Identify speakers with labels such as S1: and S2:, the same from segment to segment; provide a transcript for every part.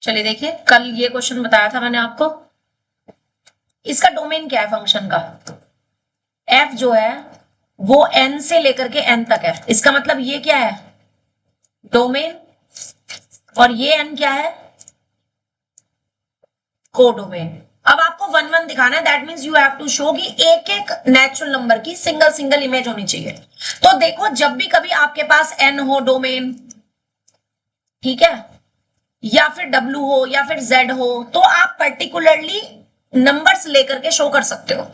S1: चलिए देखिए, कल ये क्वेश्चन बताया था मैंने आपको। इसका डोमेन क्या है फंक्शन का? एफ जो है वो एन से लेकर के एन तक है। इसका मतलब ये क्या है? डोमेन। और ये एन क्या है? कोडोमेन। अब आपको वन वन दिखाना है, that means you have to show कि एक एक नेचुरल नंबर की सिंगल सिंगल इमेज होनी चाहिए। तो देखो, जब भी कभी आपके पास एन हो डोमेन, ठीक है, या फिर डब्ल्यू हो या फिर जेड हो, तो आप पर्टिकुलरली नंबर्स लेकर के शो कर सकते हो।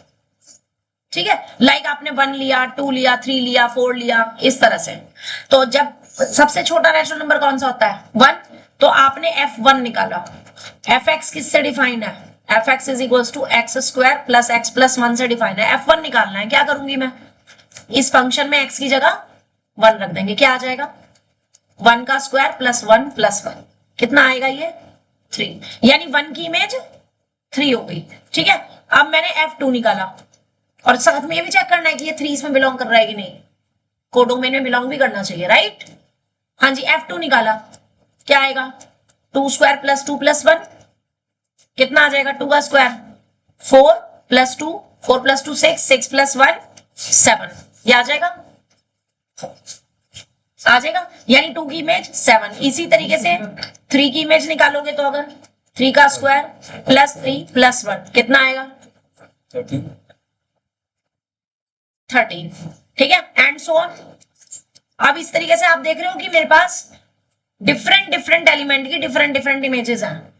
S1: ठीक है, लाइक आपने 1 लिया, 2 लिया, 3 लिया, 4 लिया, इस तरह से। तो जब सबसे छोटा नेचुरल नंबर कौन सा होता है? 1। तो आपने F1 निकाला। एफ एक्स किससे डिफाइन है? F x is equal to X square plus X plus 1 से डिफाइन है। F1 निकालना है। क्या करूंगी मैं? इस फंक्शन में x की जगह 1 रख देंगे। क्या आ जाएगा? 1 का स्क्वायर प्लस 1 प्लस 1। कितना आएगा ये? 3। यानी 1 की इमेज 3 हो गई। ठीक है, अब मैंने F2 निकाला और साथ में ये भी चेक करना है कि ये 3 इसमें बिलोंग कर रहा है कि नहीं। कोडोमेन में बिलोंग भी करना चाहिए, राइट? हाँ जी, F2 निकाला। क्या आएगा? 2 स्क्वायर प्लस 2 प्लस 1। कितना आ जाएगा? 2 का स्क्वायर 4 प्लस 2, 4 प्लस 2 6, 6 प्लस 1 7। ये आ जाएगा? आ जाएगा। यानी 2 की इमेज 7। इसी तरीके से 3 की इमेज निकालोगे तो अगर 3 का स्क्वायर प्लस 3 प्लस 1 कितना आएगा? 13। ठीक है, एंड सो ऑन। अब इस तरीके से आप देख रहे हो कि मेरे पास डिफरेंट डिफरेंट एलिमेंट की डिफरेंट डिफरेंट इमेजेस हैं,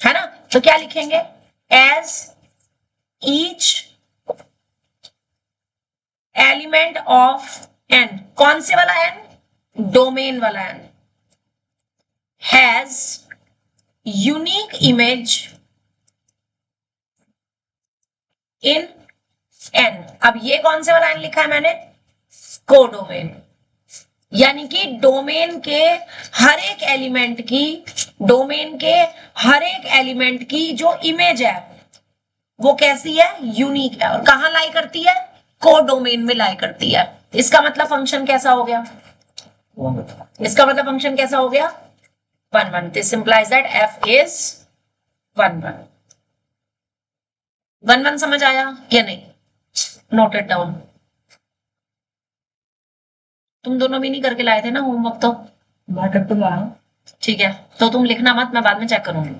S1: है ना? तो क्या लिखेंगे? As each element of N, कौन से वाला एन? डोमेन वाला N, has unique image in N. अब ये कौन से वाला एन लिखा है मैंने? कोडोमेन। यानी कि डोमेन के हर एक एलिमेंट की, डोमेन के हर एक एलिमेंट की जो इमेज है वो कैसी है? यूनिक है। और कहां लाई करती है? कोडोमेन में लाई करती है। इसका मतलब फंक्शन कैसा हो गया? इसका मतलब फंक्शन कैसा हो गया? 1 1। This implies that f is 1 1। 1 1 समझ आया या नहीं? Note it down. तुम दोनों भी नहीं करके लाए थे ना होमवर्क? तो
S2: मैं करके लाया।
S1: ठीक है, तो तुम लिखना मत, मैं बाद में चेक करूंगी।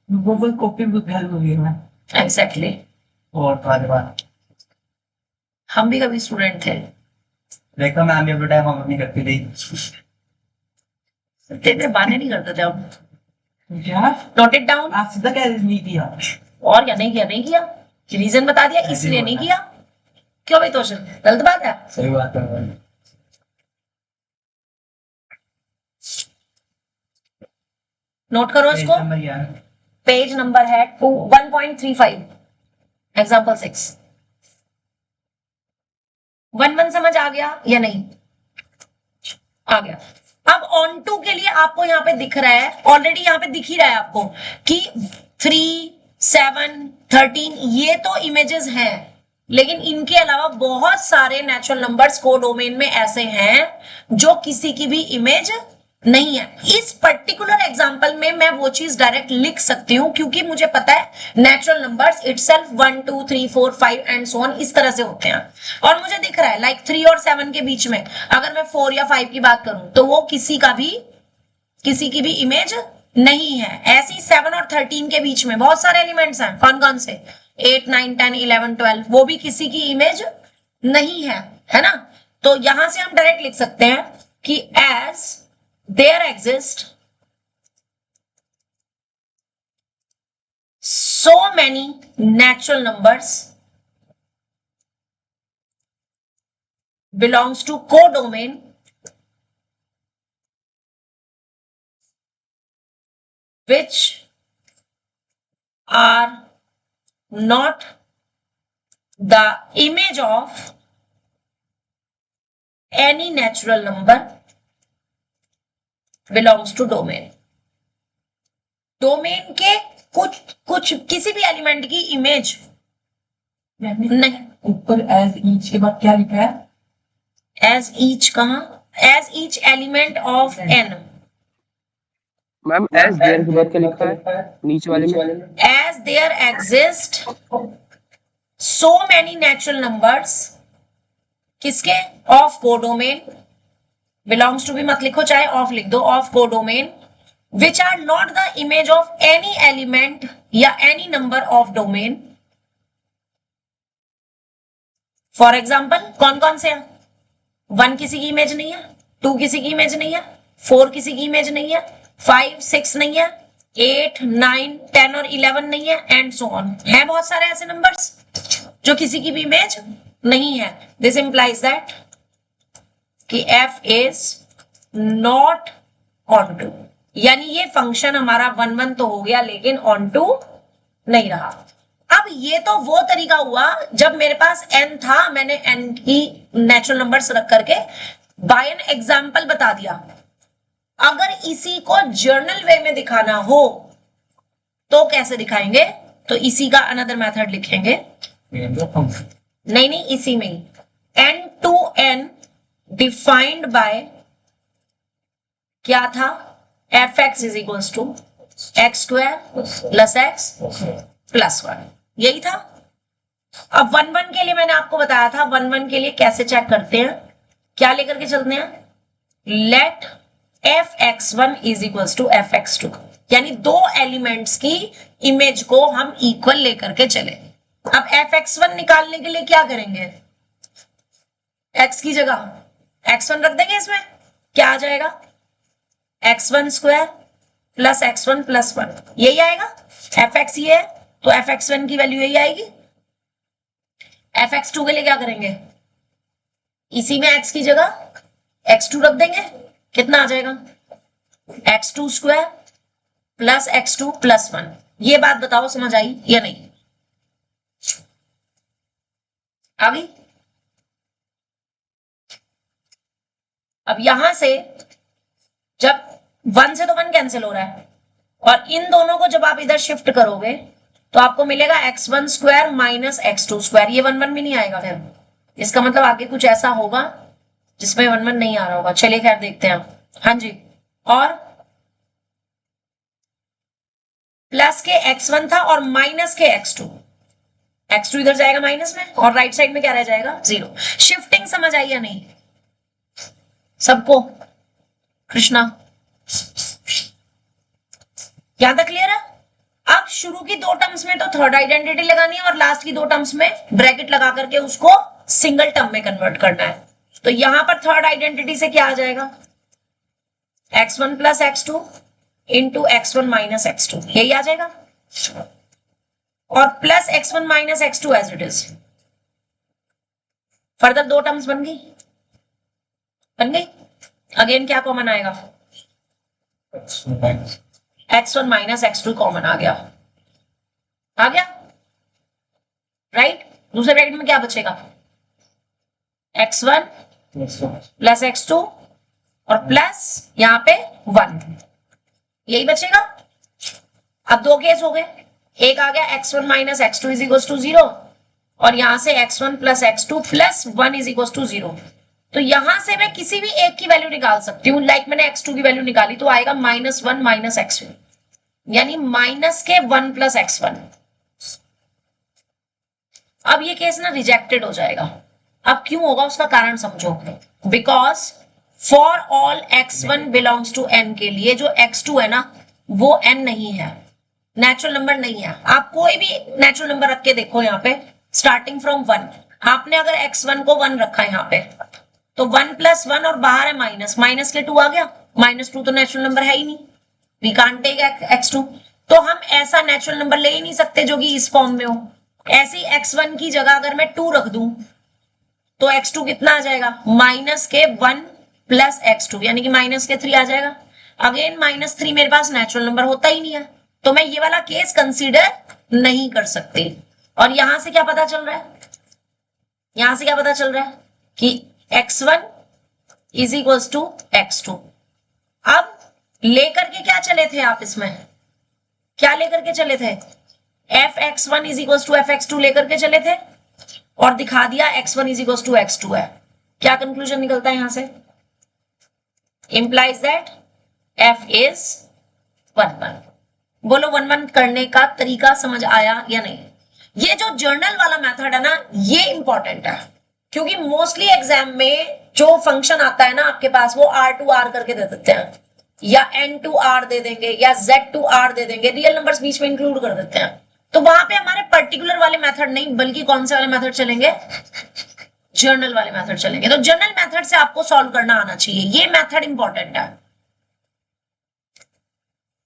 S2: गूगल कॉपी बुक हेल्प होगी मैं।
S1: एग्जैक्टली।
S2: और बार बार
S1: हम भी कभी स्टूडेंट थे।
S2: देखो मैं भी अपने टाइम हम नहीं करती थी।
S1: तेरे बहाने नहीं करते थे हम।
S2: क्या?
S1: Note it down.
S2: आप सीधा क्या नहीं किया?
S1: और क्या नहीं किया? नहीं किया, रीजन बता दिया इसलिए नहीं किया। क्यों भाई तोशन, गलत बात है?
S2: सही बात है।
S1: नोट करो इसको। पेज नंबर है 1.35, एग्जाम्पल 6। 1 1 समझ आ गया या नहीं? आ गया। अब ऑन टू के लिए आपको यहाँ पे दिख रहा है, ऑलरेडी यहाँ पे दिख ही रहा है आपको कि 3 7 13 ये तो इमेजेस हैं, लेकिन इनके अलावा बहुत सारे नेचुरल नंबर्स कोडोमेन में ऐसे हैं जो किसी की भी इमेज नहीं है। इस पर्टिकुलर एग्जांपल में मैं वो चीज डायरेक्ट लिख सकती हूं क्योंकि मुझे पता है natural numbers itself 1 2 3 4 5 and so on इस तरह से होते हैं। और मुझे दिख रहा है लाइक 3 और 7 के बीच में अगर मैं 4 या 5 की बात करूं तो वो किसी की भी इमेज नहीं है। ऐसी 7 और 13 के बीच में बहुत सारे एलिमेंट्स हैं। कौन कौन से? 8 9 10 11 12, वो भी किसी की इमेज नहीं है ना? तो यहां से हम डायरेक्ट लिख सकते हैं कि as there exist so many natural numbers belongs to codomain which are not the image of any natural number belongs to domain। Domain के कुछ किसी भी एलिमेंट की इमेज नहीं।
S2: ऊपर एज ईच के बाद क्या लिखा है?
S1: एज ईच कहां? As each element of N.
S3: Ma'am as there के बाद क्या लिखा है नीचे वाले में?
S1: As there exist so many natural numbers, किसके? ऑफ कोडोमेन, बिलोंग्स टू भी मत लिखो, चाहे ऑफ लिख दो, of codomain, which are not the image of any element या any number of domain. For example कौन कौन से हैं? 1 किसी की इमेज नहीं है, 2 किसी की इमेज नहीं है, 4 किसी की इमेज नहीं है, 5 6 नहीं है, 8 9 10 और 11 नहीं है, एंड सो ऑन। है बहुत सारे ऐसे नंबर्स जो किसी की भी इमेज नहीं है। दिस इंप्लाइज दैट कि f is not onto, यानी ये फंक्शन हमारा 1 1 तो हो गया लेकिन ऑन टू नहीं रहा। अब ये तो वो तरीका हुआ जब मेरे पास n था, मैंने n की नेचुरल नंबर्स रख करके बाय एन एग्जाम्पल बता दिया। अगर इसी को जर्नल वे में दिखाना हो तो कैसे दिखाएंगे? तो इसी का अनदर मेथड लिखेंगे। नहीं, इसी में ही n to n defined by क्या था? fx is equals to X square plus X plus 1, यही था। अब 1 1 के लिए मैंने आपको बताया था 1 1 के लिए कैसे चेक करते हैं, क्या लेकर के चलते हैं? Late fx1 is equals to fx2, यानी दो एलिमेंट्स की इमेज को हम इक्वल लेकर के चले। अब fx1 निकालने के लिए क्या करेंगे? x की जगह x1 रख देंगे, इसमें क्या आ जाएगा? x1 square plus x1 plus 1, यही आएगा। fx ये है तो fx1 की वैल्यू यही आएगी। fx2 के लिए क्या करेंगे? इसी में x की जगह x2 रख देंगे, कितना आ जाएगा? x2 square plus x2 plus 1। ये बात बताओ समझ आई या नहीं? आ गई? अब यहां से जब 1 से तो 1 कैंसिल हो रहा है और इन दोनों को जब आप इधर शिफ्ट करोगे तो आपको मिलेगा x1 square minus x2 square. ये 1 1 भी नहीं आएगा, फिर इसका मतलब आगे कुछ ऐसा होगा जिसमें 1 1 नहीं आ रहा होगा। चलिए खैर देखते हैं। हाँ जी, और प्लस के x1 था और माइनस के x2, x2 इधर जाएगा माइनस में और राइट साइड में क्या रह जाएगा? 0। शिफ्टिंग समझ आई या नहीं सबको? कृष्णा यहां तक क्लियर है? अब शुरू की 2 टर्म्स में तो थर्ड आइडेंटिटी लगानी है और लास्ट की 2 टर्म्स में ब्रैकेट लगा करके उसको सिंगल टर्म में कन्वर्ट करना है। तो यहां पर थर्ड आइडेंटिटी से क्या आ जाएगा? x1 plus x2 into x1 minus x2, यही आ जाएगा। और plus x1 minus x2 as it is. Further 2 terms बन गई, बन गई। अगेन क्या कॉमन आएगा? x1 माइनस x2 कॉमन आ गया, आ गया राइट। दूसरे ब्रैकेट में क्या बचेगा? x1 प्लस x2 और प्लस यहां पे 1, यही बचेगा। अब 2 केस हो गए, एक आ गया x1 minus x2 is equal to 0 और यहां से x1 plus x2 plus 1 is equal to 0। तो यहां से मैं किसी भी एक की वैल्यू निकाल सकती हूँ। लाइक मैंने x2 की वैल्यू निकाली तो आएगा -1 माइनस x1, यानी माइनस के 1 प्लस x1। अब ये केस ना रिजेक्टेड हो जाएगा। अब क्यों होगा उसका कारण समझो। Because for all x1 belongs to n के लिए जो x2 है ना वो n नहीं है, नेचुरल नंबर नहीं है। आप कोई भी नेचुरल नंबर रख के देखो, यहाँ पे स्टार्टिंग फ्रॉम 1, आपने अगर x1 को 1 रखा है यहाँ पे तो 1 प्लस 1 और बाहर है माइनस, माइनस के 2 आ गया। -2 तो नेचुरल नंबर है ही नहीं, वी कांट टेक x2। तो हम ऐसा नेचुरल नंबर ले ही नहीं सकते जो कि इस फॉर्म में हो। ऐसी x1 की जगह अगर मैं 2 रख दूं तो x2 कितना आ जाएगा? माइनस के 1 प्लस x2, यानी कि माइनस के 3 आ जाएगा। अगेन -3 मेरे पास नेचुरल नंबर होता ही नहीं है, तो मैं ये वाला केस कंसीडर नहीं कर सकती। और यहां से क्या पता चल रहा है? यहां से क्या पता चल रहा है कि x1 is equals to x2। अब लेकर के क्या चले थे आप? इसमें क्या लेकर के चले थे? fx1 is equals to fx2 लेकर के चले थे और दिखा दिया x1 is equals to x2 है। क्या कंक्लूजन निकलता है यहां से? Implies that f is one one. बोलो वन वन करने का तरीका समझ आया या नहीं? ये जो जर्नल वाला मेथड है ना, ये इंपॉर्टेंट है, क्योंकि मोस्टली एग्जाम में जो फंक्शन आता है ना आपके पास, वो R टू R करके दे देते हैं, या N टू R दे देंगे, या Z टू R दे देंगे, रियल नंबर्स बीच में इंक्लूड कर देते हैं। तो वहां पे हमारे पर्टिकुलर वाले मेथड नहीं, बल्कि कौन से वाले मेथड चलेंगे? जर्नल वाले मेथड चलेंगे। तो जर्नल मेथड से आपको सॉल्व करना आना चाहिए, ये मेथड इंपॉर्टेंट है।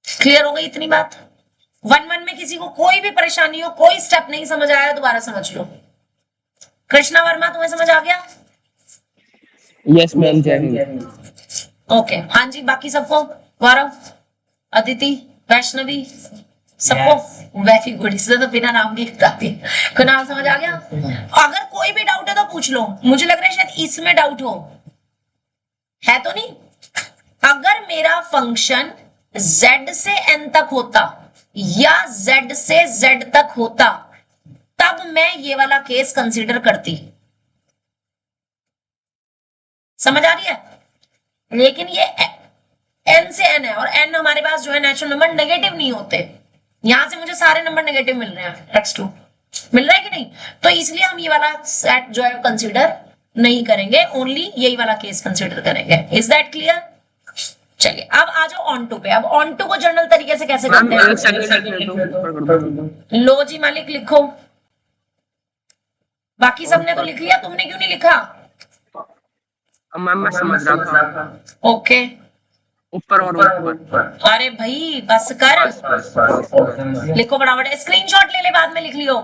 S1: क्लियर हो गई इतनी बात? वन वन में किसी को कोई भी परेशानी हो, कोई स्टेप नहीं समझ आया, दोबारा समझ लो। कृष्णा वर्मा, तुम्हें समझ आ गया?
S3: यस मैम, जय हिंद।
S1: ओके, हाँ जी, बाकी सबको? गौरव, अदिति, वैष्णवी, सबको वेरी गुड। इसलिए तो बिना नाम के बताती है। कुणाल समझ आ गया? अगर कोई भी डाउट है तो पूछ लो, मुझे लग रहा है शायद इसमें डाउट हो, है तो नहीं? अगर मेरा फंक्शन z से n तक होता या z से z तक होता, तब मैं ये वाला केस कंसीडर करती। समझ आ रही है? लेकिन ये n से n है, और n हमारे पास जो है नेचुरल नंबर नेगेटिव नहीं होते। यहां से मुझे सारे नंबर नेगेटिव मिल रहे हैं, x2 मिल रहा है कि नहीं? तो इसलिए हम ये वाला सेट जो है कंसीडर नहीं करेंगे, ओनली यही वाला केस कंसीडर करेंगे। Is that clear? चलिए अब आ जाओ ऑन टू पे। अब ऑन टू को जर्नल तरीके से कैसे करते हैं? लो जी मालिक, लिखो। बाकी सबने तो लिख लिया, तुमने क्यों नहीं लिखा?
S3: मैम मैं समझ रहा था।
S1: ओके,
S3: ऊपर और ऊपर।
S1: अरे भाई बस कर, लिखो फटाफट। स्क्रीनशॉट ले ले, बाद में लिख लियो।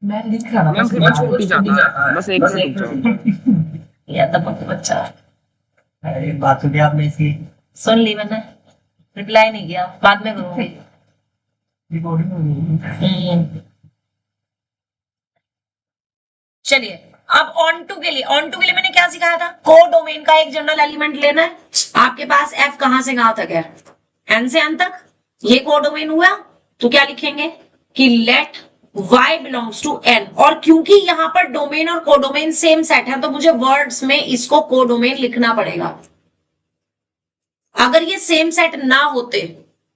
S2: मैं लिख रहा
S3: मैम फिर मैं छूट ही जाता, बस एक से रुक जाओ।
S1: या तो बच्चा,
S2: अरे बात सुनिए आपने इसकी
S1: सुन ली मैंने, रिप्लाई नहीं किया, बाद में करूंगी।
S2: रिकॉर्डिंग हो रही है।
S1: चलिए अब ऑन टू के लिए मैंने क्या सिखाया था? कोडोमेन का एक जनरल एलिमेंट लेना है। आपके पास f कहां से कहां तक है? n से n तक। ये कोडोमेन हुआ, तो क्या लिखेंगे कि let y belongs to n। और क्योंकि यहां पर डोमेन और कोडोमेन सेम सेट है, तो मुझे वर्ड्स में इसको कोडोमेन लिखना पड़ेगा। अगर ये सेम सेट ना होते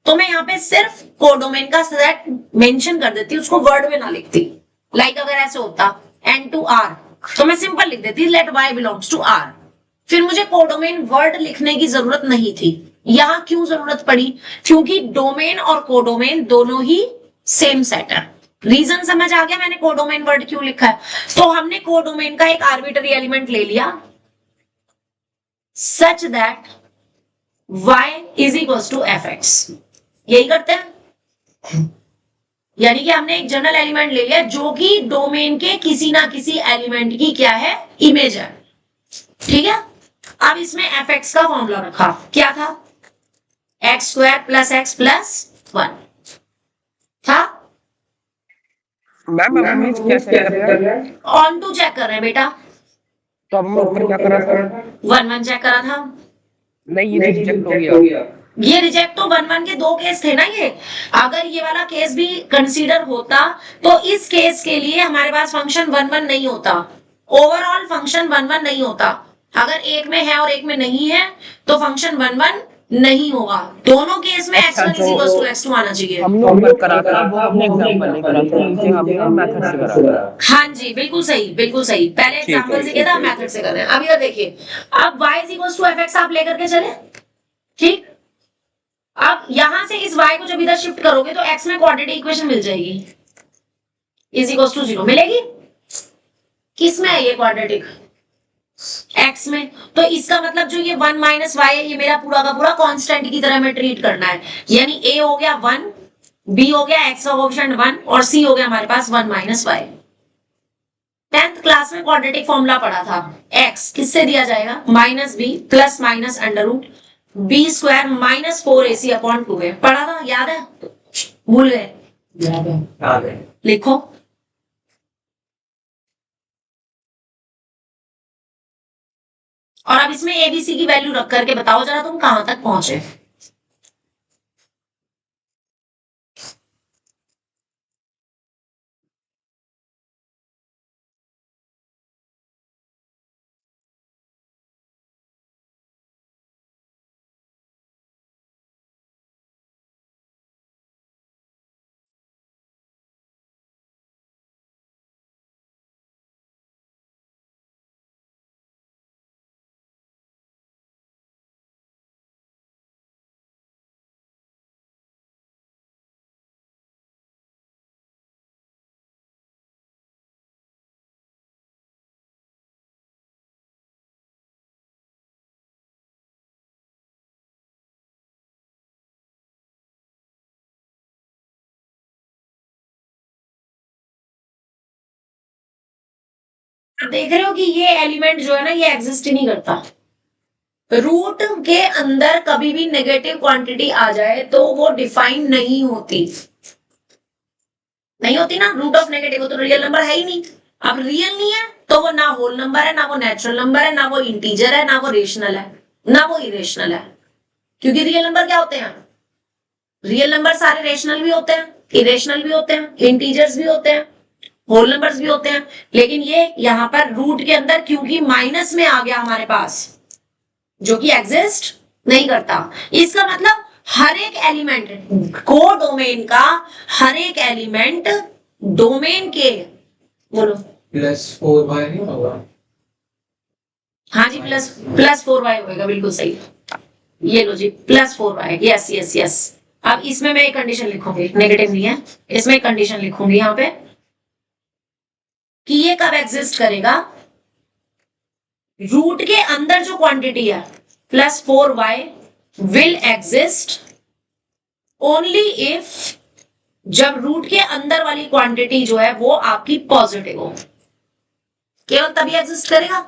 S1: तो मैं यहाँ पे सिर्फ कोडोमेन का सेट मेंशन कर देती, उसको वर्ड में ना लिखती। लाइक अगर ऐसे होता n टू r, तो मैं सिंपल लिख देती let y belongs to r। फिर मुझे कोडोमेन वर्ड लिखने की जरूरत नहीं थी। यहां क्यों जरूरत पड़ी? क्योंकि डोमेन और कोडोमेन दोनों ही सेम सेट है। रीजन समझ आ गया मैंने कोडोमेन वर्ड क्यों लिखा है? तो हमने कोडोमेन का एक आर्बिट्ररी एलिमेंट ले लिया such that y is equal to fx। यही करते हैं, यानी कि हमने एक जनरल एलिमेंट ले लिया जो कि डोमेन के किसी ना किसी एलिमेंट की क्या है? इमेज है। ठीक है, अब इसमें fx का फॉर्मूला रखा, क्या था? X square plus X plus 1 था।
S3: मैम हम क्या चेक कर रहे हैं?
S1: ऑन टू चेक कर रहे हैं बेटा।
S3: तो अब मैं ऊपर क्या कर रहा था?
S1: 1 1 चेक करा था।
S3: नहीं, ये रिजेक्ट हो गया।
S1: ये रिजेक्ट तो 1 1 के दो केस थे ना। ये अगर ये वाला केस भी कंसीडर होता, तो इस केस के लिए हमारे पास फंक्शन 1 1 नहीं होता। ओवरऑल फंक्शन 1 1 नहीं होता। अगर एक में है और एक में नहीं है, तो फंक्शन 1 1 नहीं होगा। दोनों केस में x1 is equal to x2 आना चाहिए।
S3: हम लोग ऊपर करा था, वो हमने एग्जांपल नहीं करा था, नीचे हमने मेथड से करा।
S1: हाँ जी, बिल्कुल सही, बिल्कुल सही। पहले एग्जांपल से किया था, मेथड से कर रहे हैं। अब इधर देखिए, अब y is equal to fx आप लेकर के चले, ठीक। अब यहां से इस y को जब इधर शिफ्ट करोगे तो x में क्वाड्रेटिक इक्वेशन मिल जाएगी, इज इक्वल टू 0 मिलेगी। किस में है ये क्वाड्रेटिक? x में। तो इसका मतलब जो ये 1 माइनस y है, ये मेरा पूरा का पूरा कांस्टेंट की तरह में ट्रीट करना है। यानी a हो गया 1, b हो गया x ऑप्शन 1, और c हो गया हमारे पास 1 माइनस y। 10th क्लास में क्वाड्रेटिक फॉर्मूला पढ़ा था। x किससे दिया जाएगा? Minus b plus minus under root b square minus 4ac upon 2 है। पढ़ा था, याद है? भूल गए?
S2: याद है।
S1: लिखो। और अब इसमें एबीसी की वैल्यू रख करके बताओ जरा तुम कहां तक पहुंचे। आप देख रहे हो कि ये एलिमेंट जो है ना ये एग्जिस्ट ही नहीं करता। रूट के अंदर कभी भी नेगेटिव क्वांटिटी आ जाए तो वो डिफाइन नहीं होती, नहीं होती ना। रूट ऑफ नेगेटिव, वो तो रियल नंबर है ही नहीं। अब रियल नहीं है तो वो ना होल नंबर है, ना वो नेचुरल नंबर है, ना वो इंटीजर है, ना वो रेशनल है, ना वो इरेशनल है। क्योंकि रियल नंबर क्या होते हैं? रियल नंबर सारे रेशनल भी होते हैं, इरेशनल भी होते हैं, इंटीजर्स भी होते हैं, होल नंबर्स भी होते हैं। लेकिन ये यहाँ पर रूट के अंदर क्योंकि माइनस में आ गया हमारे पास, जो कि एग्जिस्ट नहीं करता। इसका मतलब हर एक एलिमेंट को डोमेन का, हर एक एलिमेंट डोमेन के, बोलो
S2: +4y नहीं होगा?
S1: हाँ जी, प्लस 4y होगा, बिल्कुल सही। ये लो जी, +4y, यस यस यस। अब इसमें मैं एक कंडीशन लिखूंगी, नेगेटिव नहीं है, इसमें एक कंडीशन लिखूंगी यहाँ पे कि ये कब एग्जिस्ट करेगा। रूट के अंदर जो क्वांटिटी है +4y will exist only if, जब रूट के अंदर वाली क्वांटिटी जो है वो आपकी पॉजिटिव हो, केवल तभी एग्जिस्ट करेगा,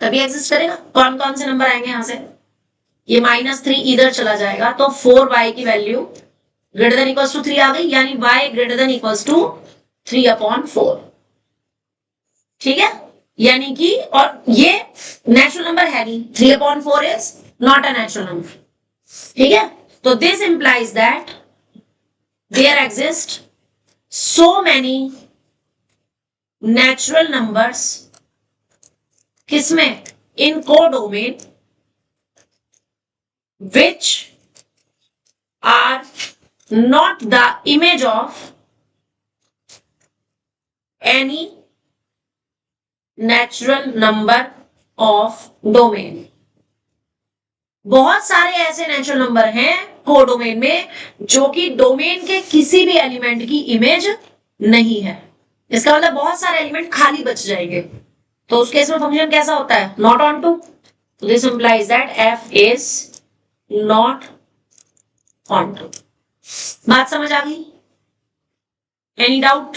S1: तभी एग्जिस्ट करेगा। कौन कौन से नंबर आएंगे यहां से? ये -3 इधर चला जाएगा तो 4y की value greater than equals to 3 आ गई, यानी y greater than equals to 3/4। ठीक है, यानी कि, और ये नेचुरल नंबर है नहीं, 3/4 is not a natural number. ठीक है, तो this implies that there exist so many natural numbers, किसमें? In codomain, which are not the image of any natural number of domain। बहुत सारे ऐसे नेचुरल नंबर हैं कोडोमेन में जो कि डोमेन के किसी भी एलिमेंट की इमेज नहीं है। इसका मतलब बहुत सारे एलिमेंट खाली बच जाएंगे, तो उस केस में फंक्शन कैसा होता है? Not onto. This implies that f is not onto. बात समझ आ गई? Any doubt?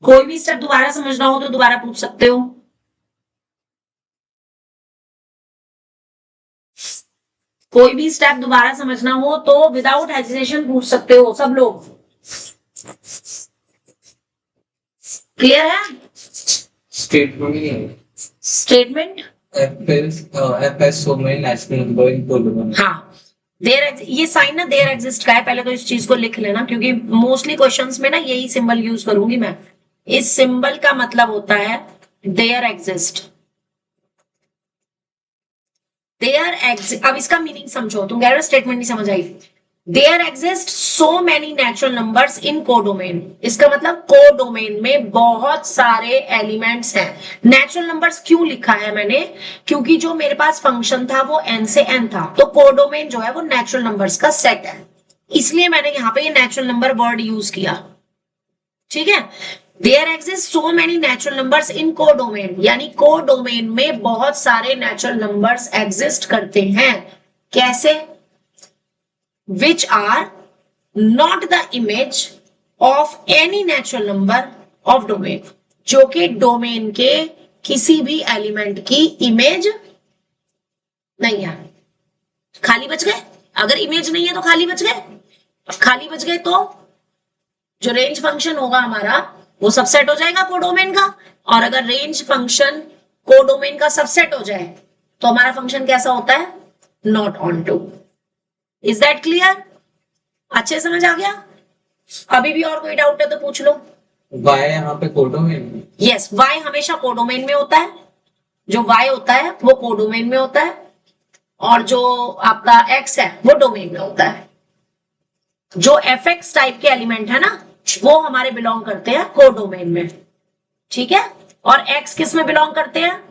S1: कोई भी स्टेप दोबारा समझना हो तो दोबारा पूछ सकते हो। कोई भी स्टेप दोबारा समझना हो तो विदाउट हेजिटेशन पूछ सकते हो सब लोग। क्लियर है?
S2: स्टेटमेंट नहीं है।
S1: Statement
S2: f has so many natural number in polynomial।
S1: हाँ, ये साइन ना देयर एग्जिस्ट का है, पहले तो इस चीज को लिख लेना, क्योंकि मोस्टली क्वेश्चंस में ना यही सिंबल यूज करूंगी मैं। इस सिंबल का मतलब होता है देयर एग्जिस्ट, देयर एग्जिस्ट। अब इसका मीनिंग समझो, तुम कह रहे हो स्टेटमेंट नहीं समझ आई। There exist so many natural numbers in codomain, इसका मतलब कोडोमेन में बहुत सारे एलिमेंट्स हैं। नेचुरल नंबर्स क्यों लिखा है मैंने? क्योंकि जो मेरे पास फंक्शन था वो n से n था, तो कोडोमेन जो है वो नेचुरल नंबर्स का सेट है, इसलिए मैंने यहाँ पे ये नेचुरल नंबर वर्ड यूज किया। ठीक है, there exist so many natural numbers in codomain, यानी कोडोमेन में बहुत सारे नेचुरल नंबर्स एग्जिस्ट करते हैं। कैसे? which are not the image of any natural number of domain, जो कि डोमेन के किसी भी एलिमेंट की इमेज नहीं है। खाली बच गए? अगर इमेज नहीं है तो खाली बच गए। खाली बच गए तो जो रेंज फंक्शन होगा हमारा वो सबसेट हो जाएगा कोडोमेन का, और अगर रेंज फंक्शन कोडोमेन का सबसेट हो जाए तो हमारा फंक्शन कैसा होता है? Not onto. Is that clear? अच्छे समझ आ गया? अभी भी और कोई डाउट है तो पूछ लो।
S2: y यहाँ पे कोडोमेन।
S1: यस, y हमेशा कोडोमेन में होता है, जो y होता है वो कोडोमेन में होता है, और जो आपका x है वो डोमेन में होता है। जो fx टाइप के एलिमेंट है ना वो हमारे बिलोंग करते हैं कोडोमेन में। ठीक है, और x किस में बिलोंग करते हैं?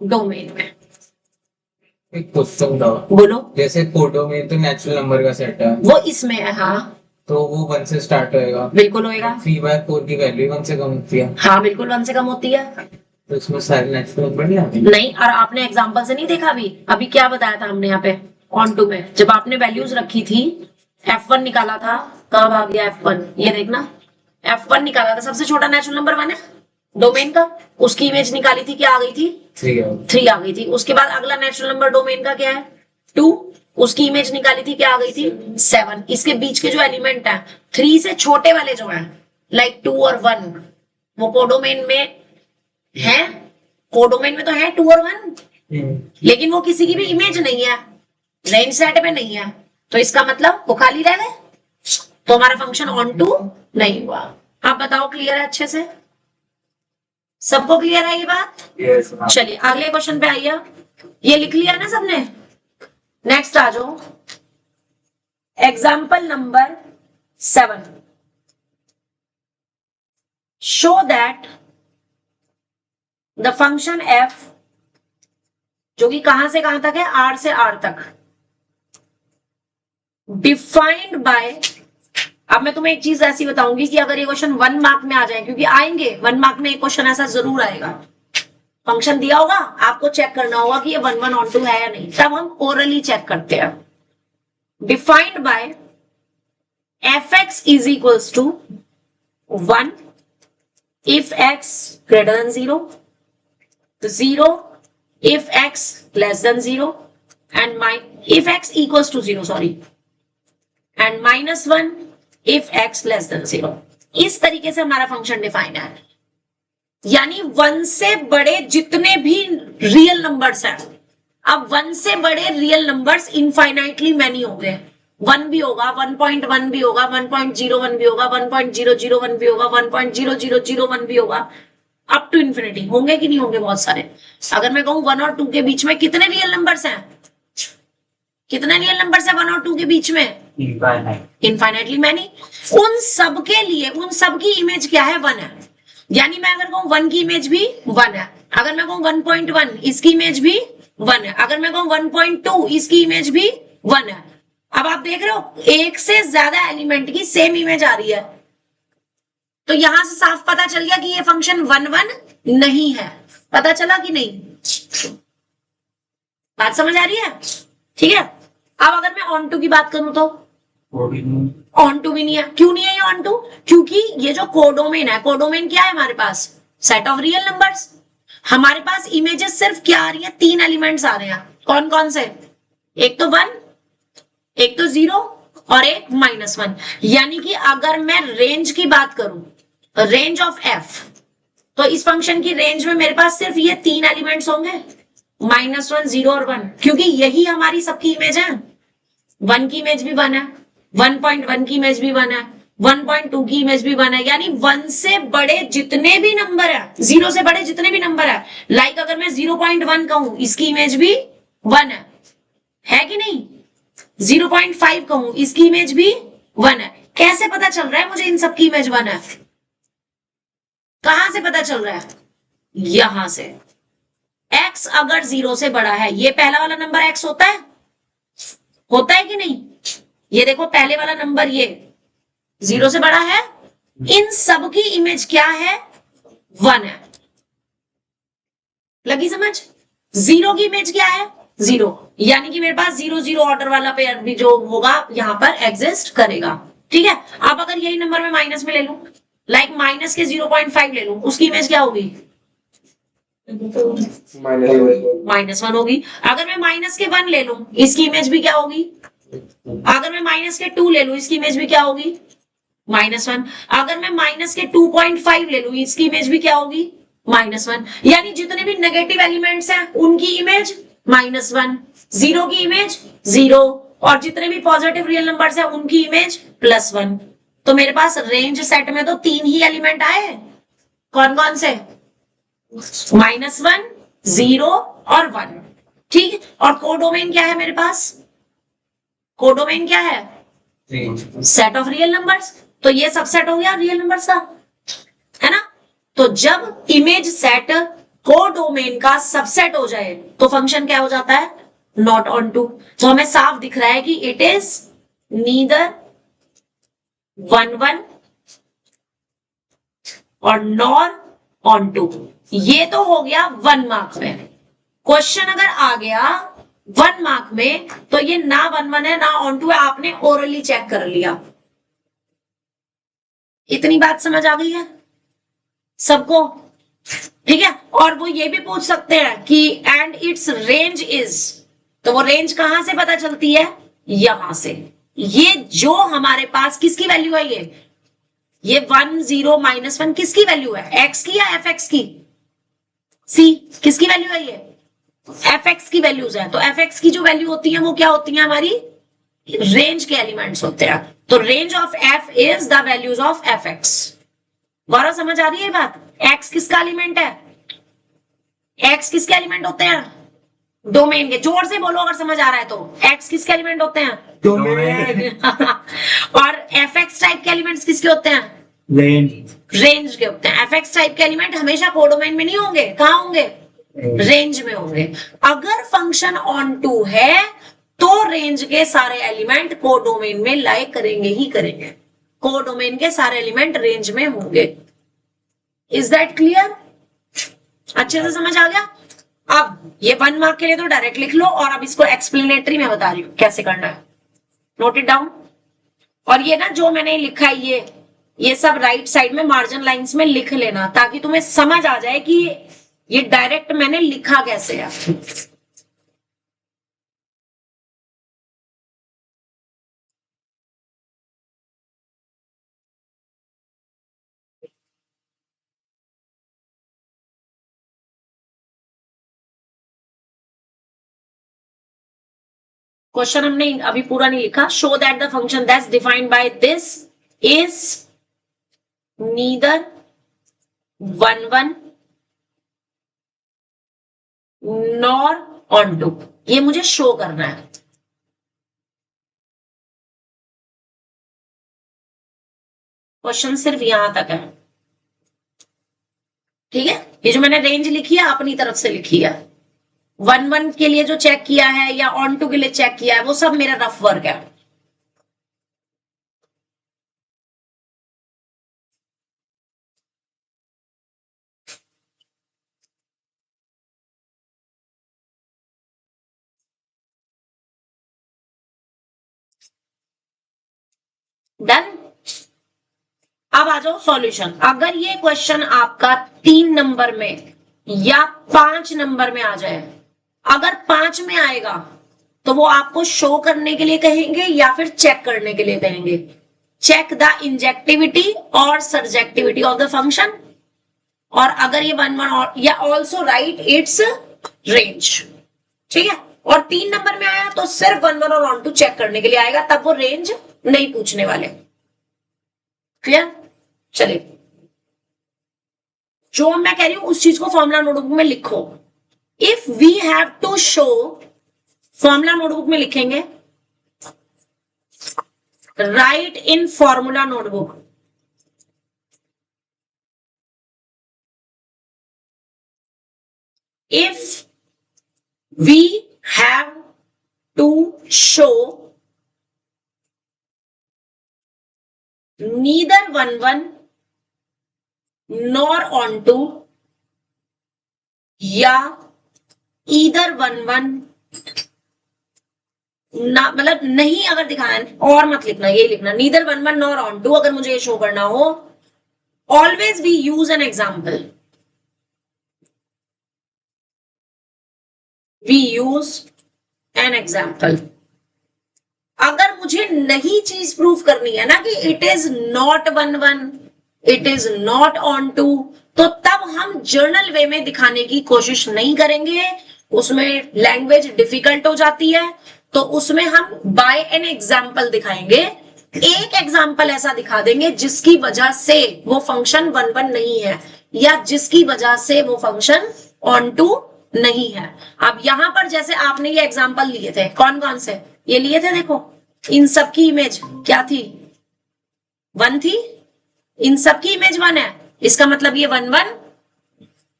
S1: डोमेन में।
S2: एक क्वेश्चन था,
S1: बोलो।
S2: जैसे कोडोमेन तो नेचुरल नंबर का सेट है,
S1: वो इसमें है, हाँ
S2: तो वो 1 से स्टार्ट होएगा।
S1: बिल्कुल होएगा।
S2: 3/4 की वैल्यू 1 से कम होती है,
S1: हाँ बिल्कुल 1 से कम होती है।
S2: तो इसमें सारे नेचुरल नंबर नहीं आते।
S1: नहीं, और आपने एग्जांपल से नहीं देखा अभी क्या बताया था हमने यहाँ पे ऑन टू में, जब आपने वैल्यूज रखी थी f1 निकाला था, कब आ गया f1? ये देखना, F1 निकाला था, सबसे छोटा नेचुरल नंबर 1 है डोमेन का, उसकी इमेज निकाली थी, क्या आ गई थी? 3 आ गई थी। उसके बाद अगला नेचुरल नंबर डोमेन का क्या है? 2, उसकी इमेज निकाली थी, क्या आ गई थी? 7। इसके बीच के जो एलिमेंट है 3 से छोटे वाले जो है लाइक 2 और 1, वो कोडोमेन में है, कोडोमेन में तो है 2 और 1, लेकिन वो किसी की भी इमेज नहीं है, रेंज सेट में नहीं है, तो इसका मतलब वो खाली रह गए, तो हमारा फंक्शन ऑन टू नहीं हुआ। आप बताओ क्लियर है अच्छे से? सबको क्लियर है ये बात?
S2: Yes, ma'am.
S1: चलिए अगले क्वेश्चन पे आइए। ये लिख लिया ना सबने? नेक्स्ट आ जाओ, example number 7। Show that the function f, जो कि कहां से कहां तक है? R से R तक, डिफाइंड बाय, अब मैं तुम्हें एक चीज ऐसी बताऊंगी कि अगर ये क्वेश्चन 1 मार्क में आ जाए, क्योंकि आएंगे 1 मार्क में एक क्वेश्चन ऐसा जरूर आएगा, फंक्शन दिया होगा, आपको चेक करना होगा कि ये 1 1 ऑन टू है या नहीं, तब हम ओरली चेक करते हैं। Defined by fx is equals to 1 if x greater than 0, 0 if x less than 0, and if x equals to 0, sorry, and -1 if x less than 0। इस तरीके से हमारा फंक्शन डिफाइन है, यानी 1 से बड़े जितने भी रियल नंबर्स हैं, अब 1 से बड़े रियल नंबर्स इनफाइनाइटली मैनी होंगे, 1 भी होगा, 1.1 भी होगा, 1.01 भी होगा, 1.001 भी होगा, 1.0001 भी होगा, अप टू इन्फिनिटी होंगे कि नहीं होंगे? बहुत सारे। अगर मैं कहूं 1 और 2 के बीच में कितने रियल नंबर्स हैं? कितने रियल नंबर्स हैं 1 और 2 के बीच में? Infinitely many. उन सब के लिए उन सब की इमेज क्या है? 1 है। यानी मैं अगर कहूं 1 की इमेज भी 1 है, अगर मैं कहूं 1.1 इसकी इमेज भी 1 है, अगर मैं कहूं 1.2 इसकी इमेज भी 1 है। अब आप देख रहे हो एक से ज्यादा एलिमेंट की सेम इमेज आ रही है, तो यहां से साफ पता चल गया कि ये फंक्शन 1 1 नहीं है। पता चला कि नहीं? बात समझ आ रही है? ठीक है। अब अगर मैं ऑन टू की बात करूं तो ऑन टू भी नहीं है। क्यों नहीं है ये ऑन टू? क्योंकि ये जो कोडोमेन है, कोडोमेन क्या है हमारे पास? Set of real numbers. हमारे पास इमेजेस सिर्फ क्या आ रही है? 3 एलिमेंट्स आ रहे हैं। कौन कौन से? एक तो 1, एक तो 0 और एक -1। यानी कि अगर मैं रेंज की बात करूं, रेंज ऑफ f, तो इस फंक्शन की रेंज में मेरे पास सिर्फ ये 3 एलिमेंट्स होंगे, -1, 0 और 1, क्योंकि यही हमारी सबकी इमेज है। 1 की इमेज भी 1 है, 1.1 की इमेज भी 1 है, 1.2 की इमेज भी 1 है। यानी 1 से बड़े जितने भी नंबर है, 0 से बड़े जितने भी नंबर है, लाइक अगर मैं 0.1 कहूं इसकी इमेज भी 1 है कि नहीं? 0.5 कहूं इसकी इमेज भी 1 है। कैसे पता चल रहा है मुझे इन सबकी इमेज 1 है? कहां से पता चल रहा है? यहां से। x अगर 0 से बड़ा है, ये पहला वाला नंबर x होता है कि नहीं? ये देखो पहले वाला नंबर ये 0 से बड़ा है, इन सब की इमेज क्या है? 1 है। लगी समझ? 0 की इमेज क्या है? 0, यानी कि मेरे पास 0 0 ऑर्डर वाला पेयर भी जो होगा यहां पर एग्जिस्ट करेगा। ठीक है। अब अगर यही नंबर मैं माइनस में ले लूं, लाइक माइनस के 0.5 ले लूं, उसकी इमेज क्या होगी? -1 होगी। अगर मैं माइनस के 1 ले लूं, इसकी इमेज भी क्या होगी? अगर मैं माइनस के 2 ले लूं, इसकी इमेज भी क्या होगी? -1। अगर मैं माइनस के 2.5 ले लूं, इसकी इमेज भी क्या होगी? -1। यानी जितने भी नेगेटिव एलिमेंट्स हैं उनकी इमेज -1, 0 की इमेज 0, और जितने भी पॉजिटिव रियल नंबर्स हैं उनकी इमेज +1। तो मेरे पास रेंज सेट में तो 3 ही एलिमेंट आए। कौन कौन से? -1, 0 और 1। ठीक। और कोडोमेन क्या है मेरे पास? कोडोमेन क्या है? Set of real numbers. तो ये सबसेट हो गया रियल नंबर्स का, है ना? तो जब इमेज सेट कोडोमेन का सबसेट हो जाए तो फंक्शन क्या हो जाता है? Not onto. तो हमें साफ दिख रहा है कि इट इज नीदर 1 1 और नॉर ऑन टू। ये तो हो गया 1 मार्क में। क्वेश्चन अगर आ गया 1 मार्क में तो ये ना 1 1 है ना ऑन टू है, आपने ओरली चेक कर लिया। इतनी बात समझ आ गई है सबको? ठीक है। और वो ये भी पूछ सकते हैं कि एंड इट्स रेंज इज, तो वो रेंज कहां से पता चलती है? यहां से। ये जो हमारे पास किसकी वैल्यू है, ये 1 0 -1 किसकी वैल्यू है? एक्स की या एफ एक्स की? सी किसकी वैल्यू है? ये एफ एक्स की वैल्यूज है। तो एफ एक्स की जो वैल्यू होती है वो क्या होती है? हमारी रेंज के एलिमेंट्स होते हैं। तो range of f is the values of f x. Gaurav समझ आ रही है बात? एक्स किसका एलिमेंट है? एक्स किसके एलिमेंट होते हैं? डोमेन के। जोर से बोलो अगर समझ आ रहा है तो। एक्स किसके एलिमेंट होते हैं?
S2: डोमेन।
S1: और एफ एक्स टाइप के एलिमेंट्स किसके होते हैं? रेंज के होते हैं। एफ एक्स टाइप के एलिमेंट हमेशा कोडोमेन में नहीं होंगे, कहां होंगे? रेंज में होंगे। अगर फंक्शन ऑन टू है तो रेंज के सारे एलिमेंट कोडोमेन में लाई करेंगे ही करेंगे। कोडोमेन के सारे एलिमेंट रेंज में होंगे। Is that clear? अच्छे से समझ आ गया? अब ये 1 मार्क के लिए तो डायरेक्ट लिख लो, और अब इसको एक्सप्लेनेटरी में बता रही हूं कैसे करना है। Note it down. और ये ना जो मैंने लिखा है ये सब राइट साइड में मार्जिन लाइंस में लिख लेना, ताकि तुम्हें समझ आ जाए कि ये डायरेक्ट मैंने लिखा कैसे है। क्वेश्चन हमने अभी पूरा नहीं लिखा। Show that the function that's defined by this is neither 1 1 nor onto. ये मुझे शो करना है। क्वेश्चन सिर्फ यहां तक है। ठीक है। ये जो मैंने रेंज लिखी है अपनी तरफ से लिखी है। 1 1 के लिए जो चेक किया है या ऑन टू के लिए चेक किया है वो सब मेरा रफ वर्क है। डन। अब आ जाओ सॉल्यूशन। अगर ये क्वेश्चन आपका 3 नंबर में या 5 नंबर में आ जाए, अगर 5 में आएगा तो वो आपको शो करने के लिए कहेंगे या फिर चेक करने के लिए कहेंगे? चेक द इंजेक्टिविटी और सर्जेक्टिविटी ऑफ द फंक्शन। और अगर ये 1 1 और या ऑल्सो राइट इट्स रेंज। ठीक है। और 3 नंबर में आया तो सिर्फ 1 1 और ऑन टू चेक करने के लिए आएगा, तब वो रेंज नहीं पूछने वाले। क्लियर? चलिए, जो मैं कह रही हूं उस चीज को फॉर्मूला नोटबुक में लिखो। If we have to show, formula notebook में लिखेंगे, right in formula notebook. If we have to show neither 1 1 nor on to या either 1 1 ना, मतलब नहीं अगर दिखाना है और मत लिखना, ये लिखना neither 1 1 nor on to। अगर मुझे ये शो करना हो, always we use an example, we use an example। अगर मुझे नहीं चीज प्रूफ करनी है ना कि it is not 1 1, it is not onto, तो तब हम जर्नल वे में दिखाने की कोशिश नहीं करेंगे। उसमें लैंग्वेज डिफिकल्ट हो जाती है, तो उसमें हम बाय एन एग्जाम्पल दिखाएंगे। एक एग्जाम्पल ऐसा दिखा देंगे जिसकी वजह से वो फंक्शन 1 1 नहीं है, या जिसकी वजह से वो फंक्शन ऑन टू नहीं है। अब यहां पर जैसे आपने ये एग्जाम्पल लिए थे, कौन कौन से ये लिए थे? देखो, इन सब की इमेज क्या थी? 1 थी। इन सब की इमेज 1 है, इसका मतलब ये 1 1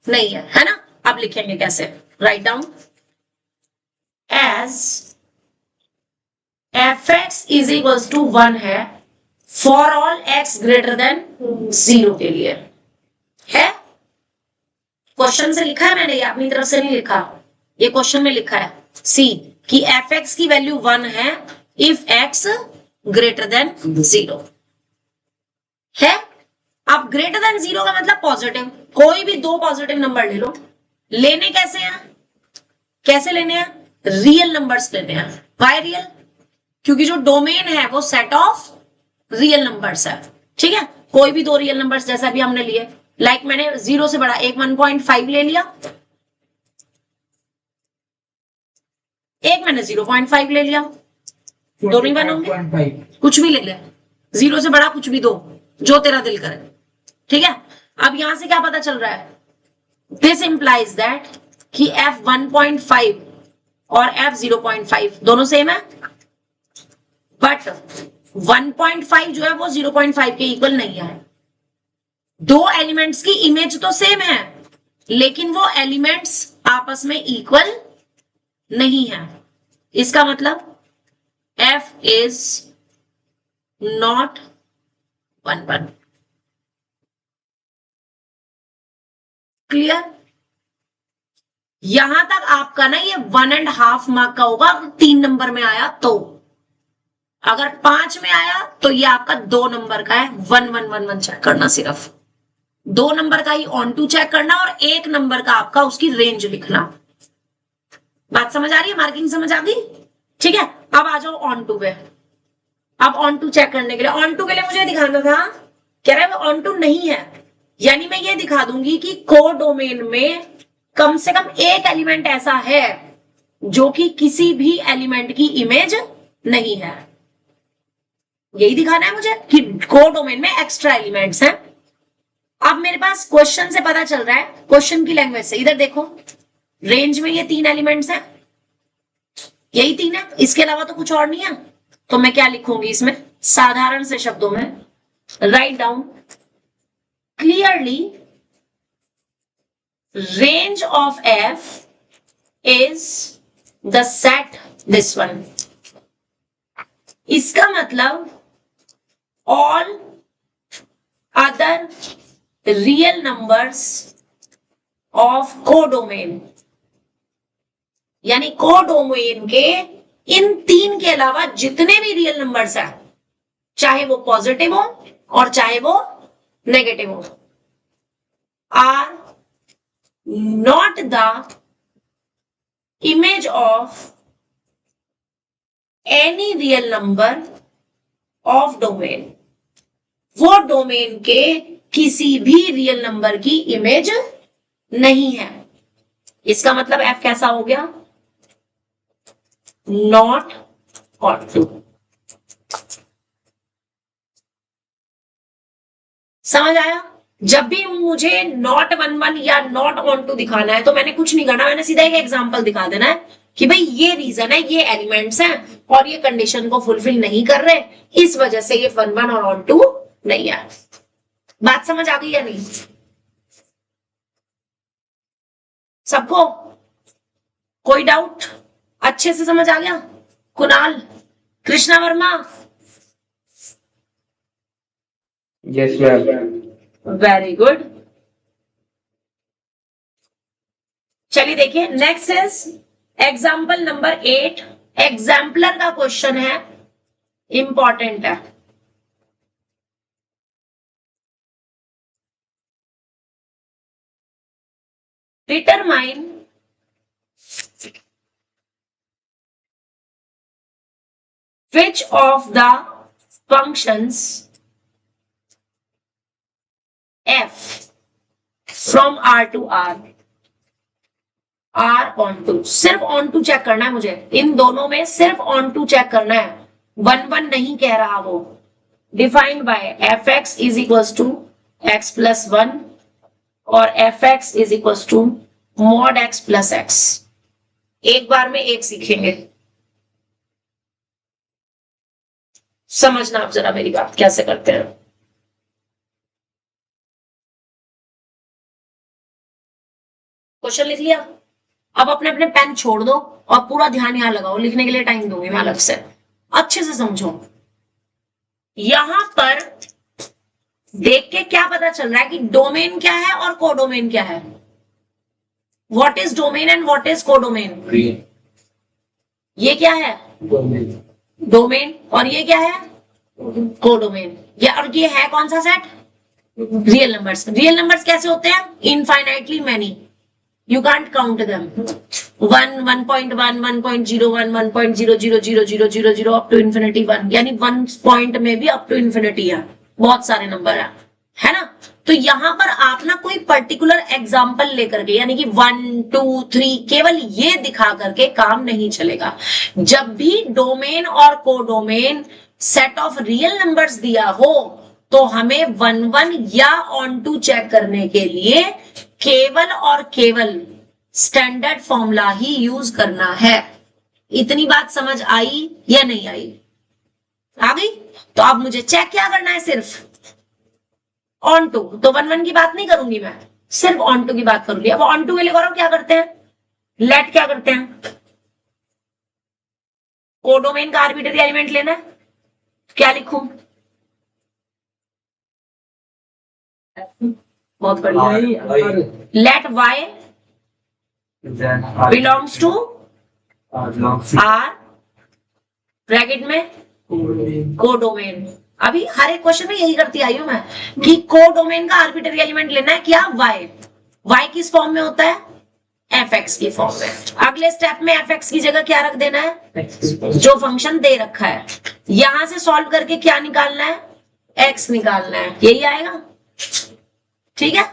S1: नहीं है ना? अब लिखेंगे कैसे? Write down as f x is equal to 1 है for all x greater than 0 के लिए। है क्वेश्चन से लिखा है मैंने, ये अपनी तरफ से नहीं लिखा, ये क्वेश्चन में लिखा है। सी कि एफ एक्स की वैल्यू 1 है इफ एक्स ग्रेटर देन 0 है। अब ग्रेटर देन 0 का मतलब पॉजिटिव, कोई भी दो पॉजिटिव नंबर ले लो। लेने कैसे हैं, कैसे लेने हैं, रियल नंबर्स लेने हैं। वाई रियल, क्योंकि जो डोमेन है वो सेट ऑफ रियल नंबर्स है, ठीक है। कोई भी दो रियल नंबर्स जैसा भी हमने लिए, लाइक मैंने 0 से बड़ा एक 1.5 ले लिया, एक मैंने 0.5 ले लिया, दोनों ही बनोगे,
S2: 1.5
S1: कुछ भी ले ले, 0 से बड़ा कुछ भी दो, जो तेरा दिल करे, ठीक है। अब यहां से क्या पता चल रहा है, दिस इंप्लाइज दैट कि f 1.5 और f 0.5 दोनों सेम है, बट 1.5 जो है वो 0.5 के इक्वल नहीं है। दो एलिमेंट्स की इमेज तो सेम है, लेकिन वो एलिमेंट्स आपस में इक्वल नहीं है। इसका मतलब f इज नॉट 1 क्लियर। यहां तक आपका ना ये 1.5 मार्क का होगा, अगर 3 नंबर में आया तो। अगर 5 में आया तो ये आपका 2 नंबर का है, 1 1 1 1 चेक करना, सिर्फ 2 नंबर का ही ऑन टू चेक करना और 1 नंबर का आपका उसकी रेंज लिखना। बात समझ आ रही है, मार्किंग समझ आ गई, ठीक है। अब आ जाओ ऑन टू पे। अब ऑन टू चेक करने के लिए, ऑन टू के लिए मुझे दिखाना था, कह रहा है वो ऑन टू नहीं है, यानी मैं ये दिखा दूंगी कि कोडोमेन में कम से कम एक एलिमेंट ऐसा है जो कि किसी भी एलिमेंट की इमेज नहीं है। यही दिखाना है मुझे कि कोडोमेन में एक्स्ट्रा एलिमेंट्स हैं। अब मेरे पास क्वेश्चन से पता चल रहा है, क्वेश्चन की लैंग्वेज से, इधर देखो रेंज में ये 3 एलिमेंट्स हैं, यही 3 है, इसके अलावा तो कुछ और नहीं है। तो मैं क्या लिखूंगी इसमें, साधारण से शब्दों में write down clearly range of f is the set this one। इसका मतलब all other real numbers of codomain, यानी कोडोमेन के इन 3 के अलावा जितने भी रियल नंबर्स हैं, चाहे वो पॉजिटिव हो और चाहे वो नेगेटिव हो, are not the image of any real number of domain। वो डोमेन के किसी भी रियल नंबर की इमेज नहीं है। इसका मतलब f कैसा हो गया, नॉट ऑन टू। समझ आया। जब भी मुझे नॉट 1 1 या नॉट ऑन टू दिखाना है तो मैंने कुछ नहीं करना, मैंने सीधा एक एग्जांपल दिखा देना है कि भाई ये रीजन है, ये एलिमेंट्स हैं और ये कंडीशन को फुलफिल नहीं कर रहे, इस वजह से ये 1 1 और ऑन टू नहीं है। बात समझ आ गई या नहीं सबको, कोई डाउट, अच्छे से समझ आ गया। Kunal, Krishna Verma,
S2: yes ma'am।
S1: Very good. चलिए देखिए next is example number 8। Exemplar का क्वेश्चन है, इंपॉर्टेंट है। Determine which of the functions f from r to r are on to। सिर्फ on to चेक करना है मुझे, इन दोनों में सिर्फ on to चेक करना है, 1 1 नहीं कह रहा वो। Defined by fx is equals to x plus 1 और fx is equals to mod x plus x। एक बार में एक सीखेंगे, समझना आप जरा मेरी बात कैसे करते हैं। क्वेश्चन लिख लिया, अब अपने अपने पेन छोड़ दो और पूरा ध्यान यहां लगाओ, लिखने के लिए टाइम दूंगी मैं अलग से, अच्छे से समझो। यहां पर देख के क्या पता चल रहा है कि डोमेन क्या है और कोडोमेन क्या है। What is domain and what is codomain. ये क्या है, डोमेन, और ये क्या है, कोडोमेन। और ये है कौन सा सेट, रियल नंबर्स कैसे होते हैं? Infinitely many, you can't count them. 1, 1.1, 1.01, 1.000000 up to infinity 1, यानी 1 पॉइंट में भी अप टू इन्फिनिटी है, बहुत सारे नंबर है ना। तो यहां पर आप ना कोई पर्टिकुलर एग्जांपल लेकर के, यानी कि 1, 2, 3 केवल ये दिखा करके काम नहीं चलेगा। जब भी डोमेन और codomain set of real numbers दिया हो तो हमें 1, 1 या ऑन टू चेक करने के लिए केवल और केवल स्टैंडर्ड फॉर्मूला ही यूज करना है। इतनी बात समझ आई या नहीं आई? आ गई? तो अब मुझे चेक क्या करना है? सिर्फ ऑन टू। तो 1, 1 की बात नहीं करूंगी मैं, सिर्फ ऑन टू की बात करूंगी। अब ऑन टू के लिए करो क्या करते हैं? लेट क्या करते हैं? कोडोमेन का आर्बिट्ररी एलिमेंट लेना है, क्या लिखूं? बहुत बढ़िया। Let y belongs to R, bracket में कोडोमेन। अभी हर एक क्वेश्चन में यही करती आई हूं मैं कि कोडोमेन का आर्बिट्ररी एलिमेंट लेना है, क्या? वाई किस फॉर्म में होता है? fx की फॉर्म में। अगले स्टेप में fx की जगह क्या रख देना है? जो फंक्शन दे रखा है। यहां से सॉल्व करके क्या निकालना है? x निकालना है, यही आएगा। ठीक है,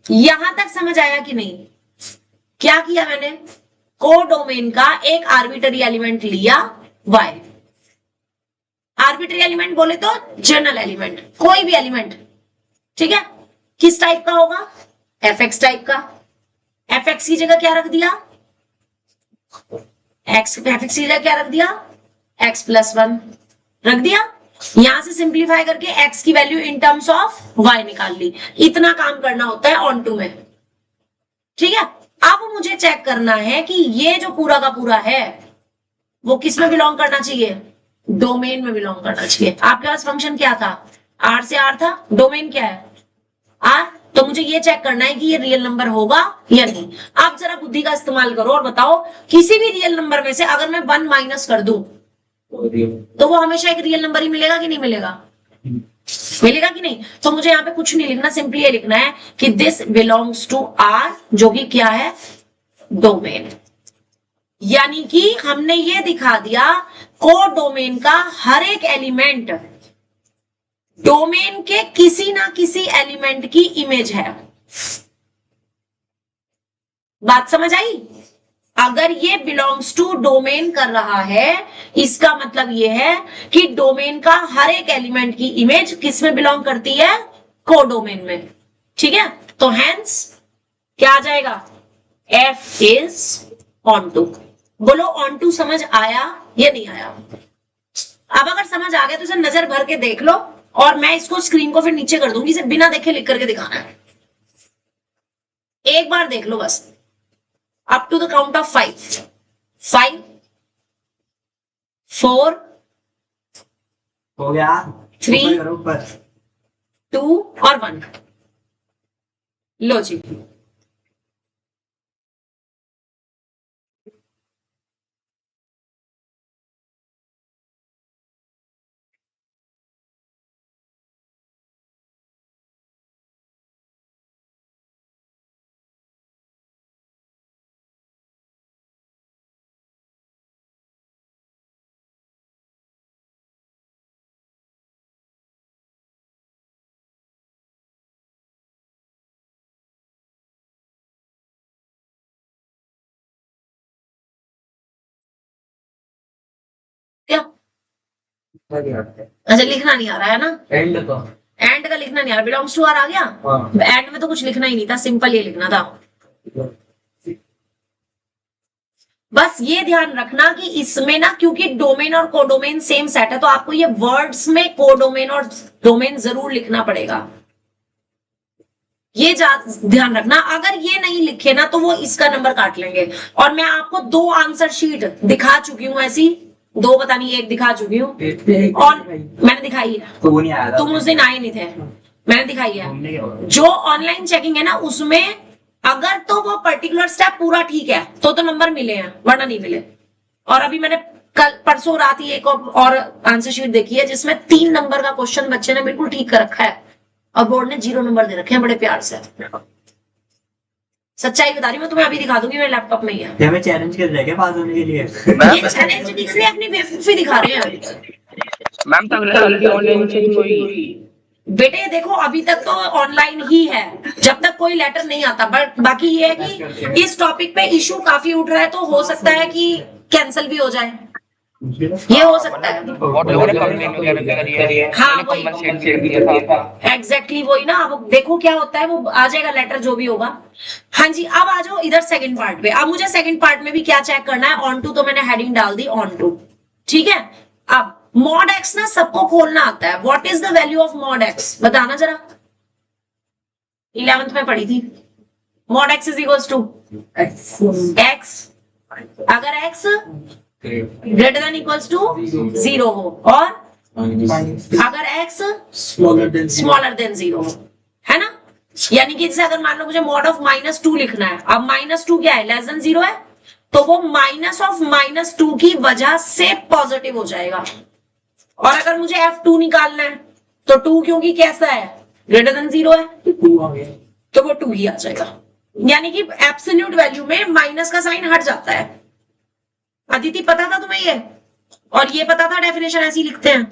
S1: यहां तक समझ आया कि नहीं? क्या किया मैंने? कोडोमेन का एक आर्बिट्ररी एलिमेंट लिया y। आर्बिट्ररी एलिमेंट बोले तो जनरल एलिमेंट, कोई भी एलिमेंट, ठीक है। किस टाइप का होगा? fx टाइप का। fx की जगह क्या रख दिया? fx की जगह क्या रख दिया? x + 1 रख दिया। यहां से सिंप्लीफाई करके x की value in terms of y निकाल ली। इतना काम करना होता है ऑन टू में, ठीक है। अब मुझे चेक करना है कि ये जो पूरा का पूरा है वो किस में बिलोंग करना चाहिए? डोमेन में बिलोंग करना चाहिए। आपके पास फंक्शन क्या था? r से r था, डोमेन क्या है? r। तो मुझे ये चेक करना है कि ये रियल नंबर होगा या नहीं। आप जरा बुद्धि का इस्तेमाल करो और बताओ, किसी भी रियल नंबर में से अगर मैं 1 माइनस कर दूं तो वो हमेशा एक रियल नंबर ही मिलेगा कि नहीं मिलेगा? मिलेगा कि नहीं? तो मुझे यहाँ पे कुछ नहीं लिखना, सिंपली ये लिखना है कि दिस बिलोंग्स टू आर, जो कि क्या है? डोमेन। यानी कि हमने ये दिखा दिया कोडोमेन का हर एक एलिमेंट डोमेन के किसी ना किसी एलिमेंट की इमेज है। बात समझ आई? अगर ये बिलोंग्स टू डोमेन कर रहा है, इसका मतलब ये है कि डोमेन का हर एक एलिमेंट की इमेज किस में बिलोंग करती है? कोडोमेन में, ठीक है। तो हेंस क्या आ जाएगा? f is onto. बोलो ऑन टू समझ आया या नहीं आया? अब अगर समझ आ गया तो इसे नजर भर के देख लो, और मैं इसको स्क्रीन को फिर नीचे कर दूंगी, इसे बिना देखे लिख करके दिखाना है। एक बार देख लो बस, up to the count of 5, 5, 4
S2: हो गया,
S1: 3, 2 और 1। लो जी, क्या? अच्छा, लिखना नहीं आ रहा है ना?
S2: एंड का
S1: एंड का लिखना नहीं आ रहा, बिलोंग्स टू आर आ गया। एंड में तो कुछ लिखना ही नहीं था, सिंपल ये लिखना था। बस ये ध्यान रखना कि इसमें ना, क्योंकि डोमेन और कोडोमेन सेम सेट है, तो आपको ये वर्ड्स में कोडोमेन और डोमेन जरूर लिखना पड़ेगा। ये ध्यान रखना, अगर ये नहीं लिखे ना तो वो इसका नंबर काट लेंगे। और मैं आपको 2 आंसर शीट दिखा चुकी हूँ, ऐसी 2 पता नहीं 1 दिखा चुकी हूँ, और मैंने दिखाई है।
S2: तो वो नहीं आया था,
S1: तुम उस दिन आए नहीं थे, मैंने दिखाई है। जो ऑनलाइन चेकिंग है ना, उसमें अगर तो वो पर्टिकुलर स्टेप पूरा ठीक है तो नंबर मिले हैं, वरना नहीं मिले। और अभी मैंने कल परसों रात ही एक और आंसर शीट देखी है जिसमें 3 नंबर का क्वेश्चन बच्चे ने बिल्कुल ठीक कर रखा है, और बोर्ड ने 0 नंबर दे रखे हैं बड़े प्यार से। सच्चाई बता रही हूँ, मैं तुम्हें अभी दिखा दूंगी मेरे लैपटॉप में ही है।
S4: क्या मैं चैलेंज कर रहा है क्या पास होने के लिए?
S1: ये चैलेंज नहीं कर रहे, अपनी बेवकूफी दिखा रहे हैं।
S3: मैम तो अगले साल भी ऑनलाइन चेकिंग होगी।
S1: बेटे देखो अभी तक तो ऑनलाइन ही है, जब तक कोई लेटर नहीं आता। बट बाकी ये है कि इस टॉपिक पे इशू काफी उठ रहा है, तो हो सकता है कि कैंसिल भी हो जाए, ये हो सकता है।
S3: बहुत लोगों ने कंप्लेन वगैरह करी है।
S1: हाँ,
S3: मैंने कंपनसेट शेयर किया था।
S1: एग्जैक्टली वही ना। अब देखो क्या होता है, वो आ जाएगा लेटर जो भी होगा। हाँ जी, अब आ जाओ इधर सेकंड पार्ट पे। अब मुझे सेकंड पार्ट में भी क्या चेक करना है, ऑन टू तो मैंने हेडिंग डाल दी ऑन टू, ठीक है। अब मॉड एक्स ना सबको खोलना आता है। What is the value of mod x, बताना जरा। 11th में पढ़ी थी। Mod x is equals to x, अगर x greater than equals to 0 हो, और अगर एक्स स्मॉलर देन 0 हो, है ना। यानी कि जैसे अगर मान लो मुझे मॉड ऑफ -2 लिखना है, अब -2 क्या है, लेस देन 0 है, तो वो माइनस ऑफ -2 की वजह से पॉजिटिव हो जाएगा। और अगर मुझे F2 निकालना है, तो 2 क्योंकि कैसा है, ग्रेटर देन 0 है, तो वो 2 ही आ जाएगा। यानी कि एब्सोल्यूट वैल्यू में माइनस का साइन हट जाता है। अदिति पता था तुम्हें ये, और ये पता था डेफिनेशन ऐसी लिखते हैं,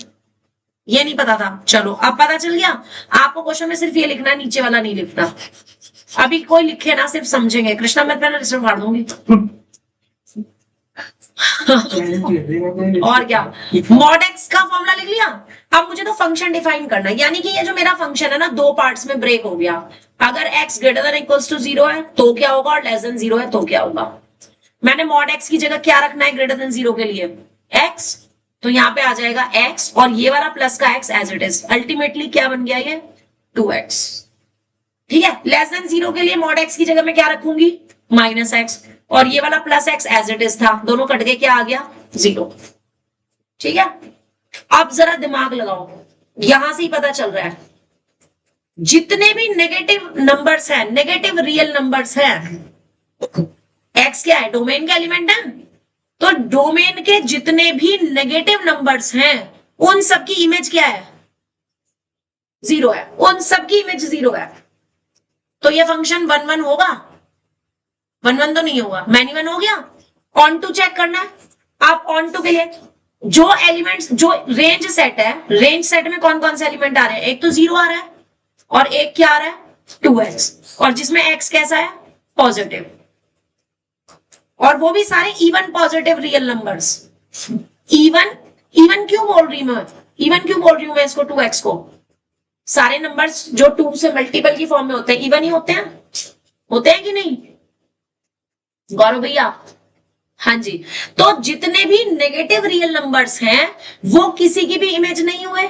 S1: ये नहीं पता था। चलो अब पता चल गया। आपको क्वेश्चन में सिर्फ ये लिखना है, नीचे वाला नहीं लिखना। अभी कोई लिखे ना, सिर्फ समझेंगे। कृष्णा मैं पहले रिजल्ट फाड़ दूंगी। और क्या, मॉड एक्स का फॉर्मूला लिख लिया। अब मुझे तो फंक्शन डिफाइन करना है, यानी कि ये जो मेरा फंक्शन है ना, 2 पार्ट्स में ब्रेक हो गया। अगर x greater than equals to 0 है तो क्या होगा, और लेस देन 0 है तो क्या होगा। मैंने मॉड एक्स की जगह क्या रखना है ग्रेटर देन 0 के लिए, x, तो यहाँ पे आ जाएगा x, और ये वाला प्लस का x as it is. Ultimately क्या बन गया ये, 2x, ठीक है। लेस देन 0 के लिए मॉड x की जगह मैं क्या रखूंगी, -x, और ये वाला plus x as it is था, दोनों कट के क्या आ गया, 0, ठीक है। अब जरा दिमाग लगाओ, यहां से ही पता चल रहा है जितने भी नेगेटिव नंबर्स हैं, नेगेटिव रियल नंबर्स हैं, x क्या है, डोमेन का एलिमेंट है, तो डोमेन के जितने भी नेगेटिव नंबर्स हैं उन सबकी इमेज क्या है, 0 है। उन सबकी इमेज 0 है। तो ये फंक्शन 1 1 होगा, 1 1 तो नहीं होगा, मैनी 1 हो गया। ऑन टू चेक करना है। आप ऑन टू के लिए जो एलिमेंट्स, जो रेंज सेट है, रेंज सेट में कौन कौन से एलिमेंट आ रहे हैं, एक तो 0 आ रहा है, और एक क्या आ रहा है, 2x, और जिसमें x कैसा है, पॉजिटिव, और वो भी सारे even positive real numbers. Even, even क्यों बोल रही मैं, इवन क्यों बोल रही हूं मैं इसको, 2x को। सारे नंबर्स जो 2 से मल्टीपल की फॉर्म में होते हैं इवन ही होते हैं कि नहीं, गौरव भैया। हाँ जी, तो जितने भी नेगेटिव रियल नंबर्स हैं वो किसी की भी इमेज नहीं हुए।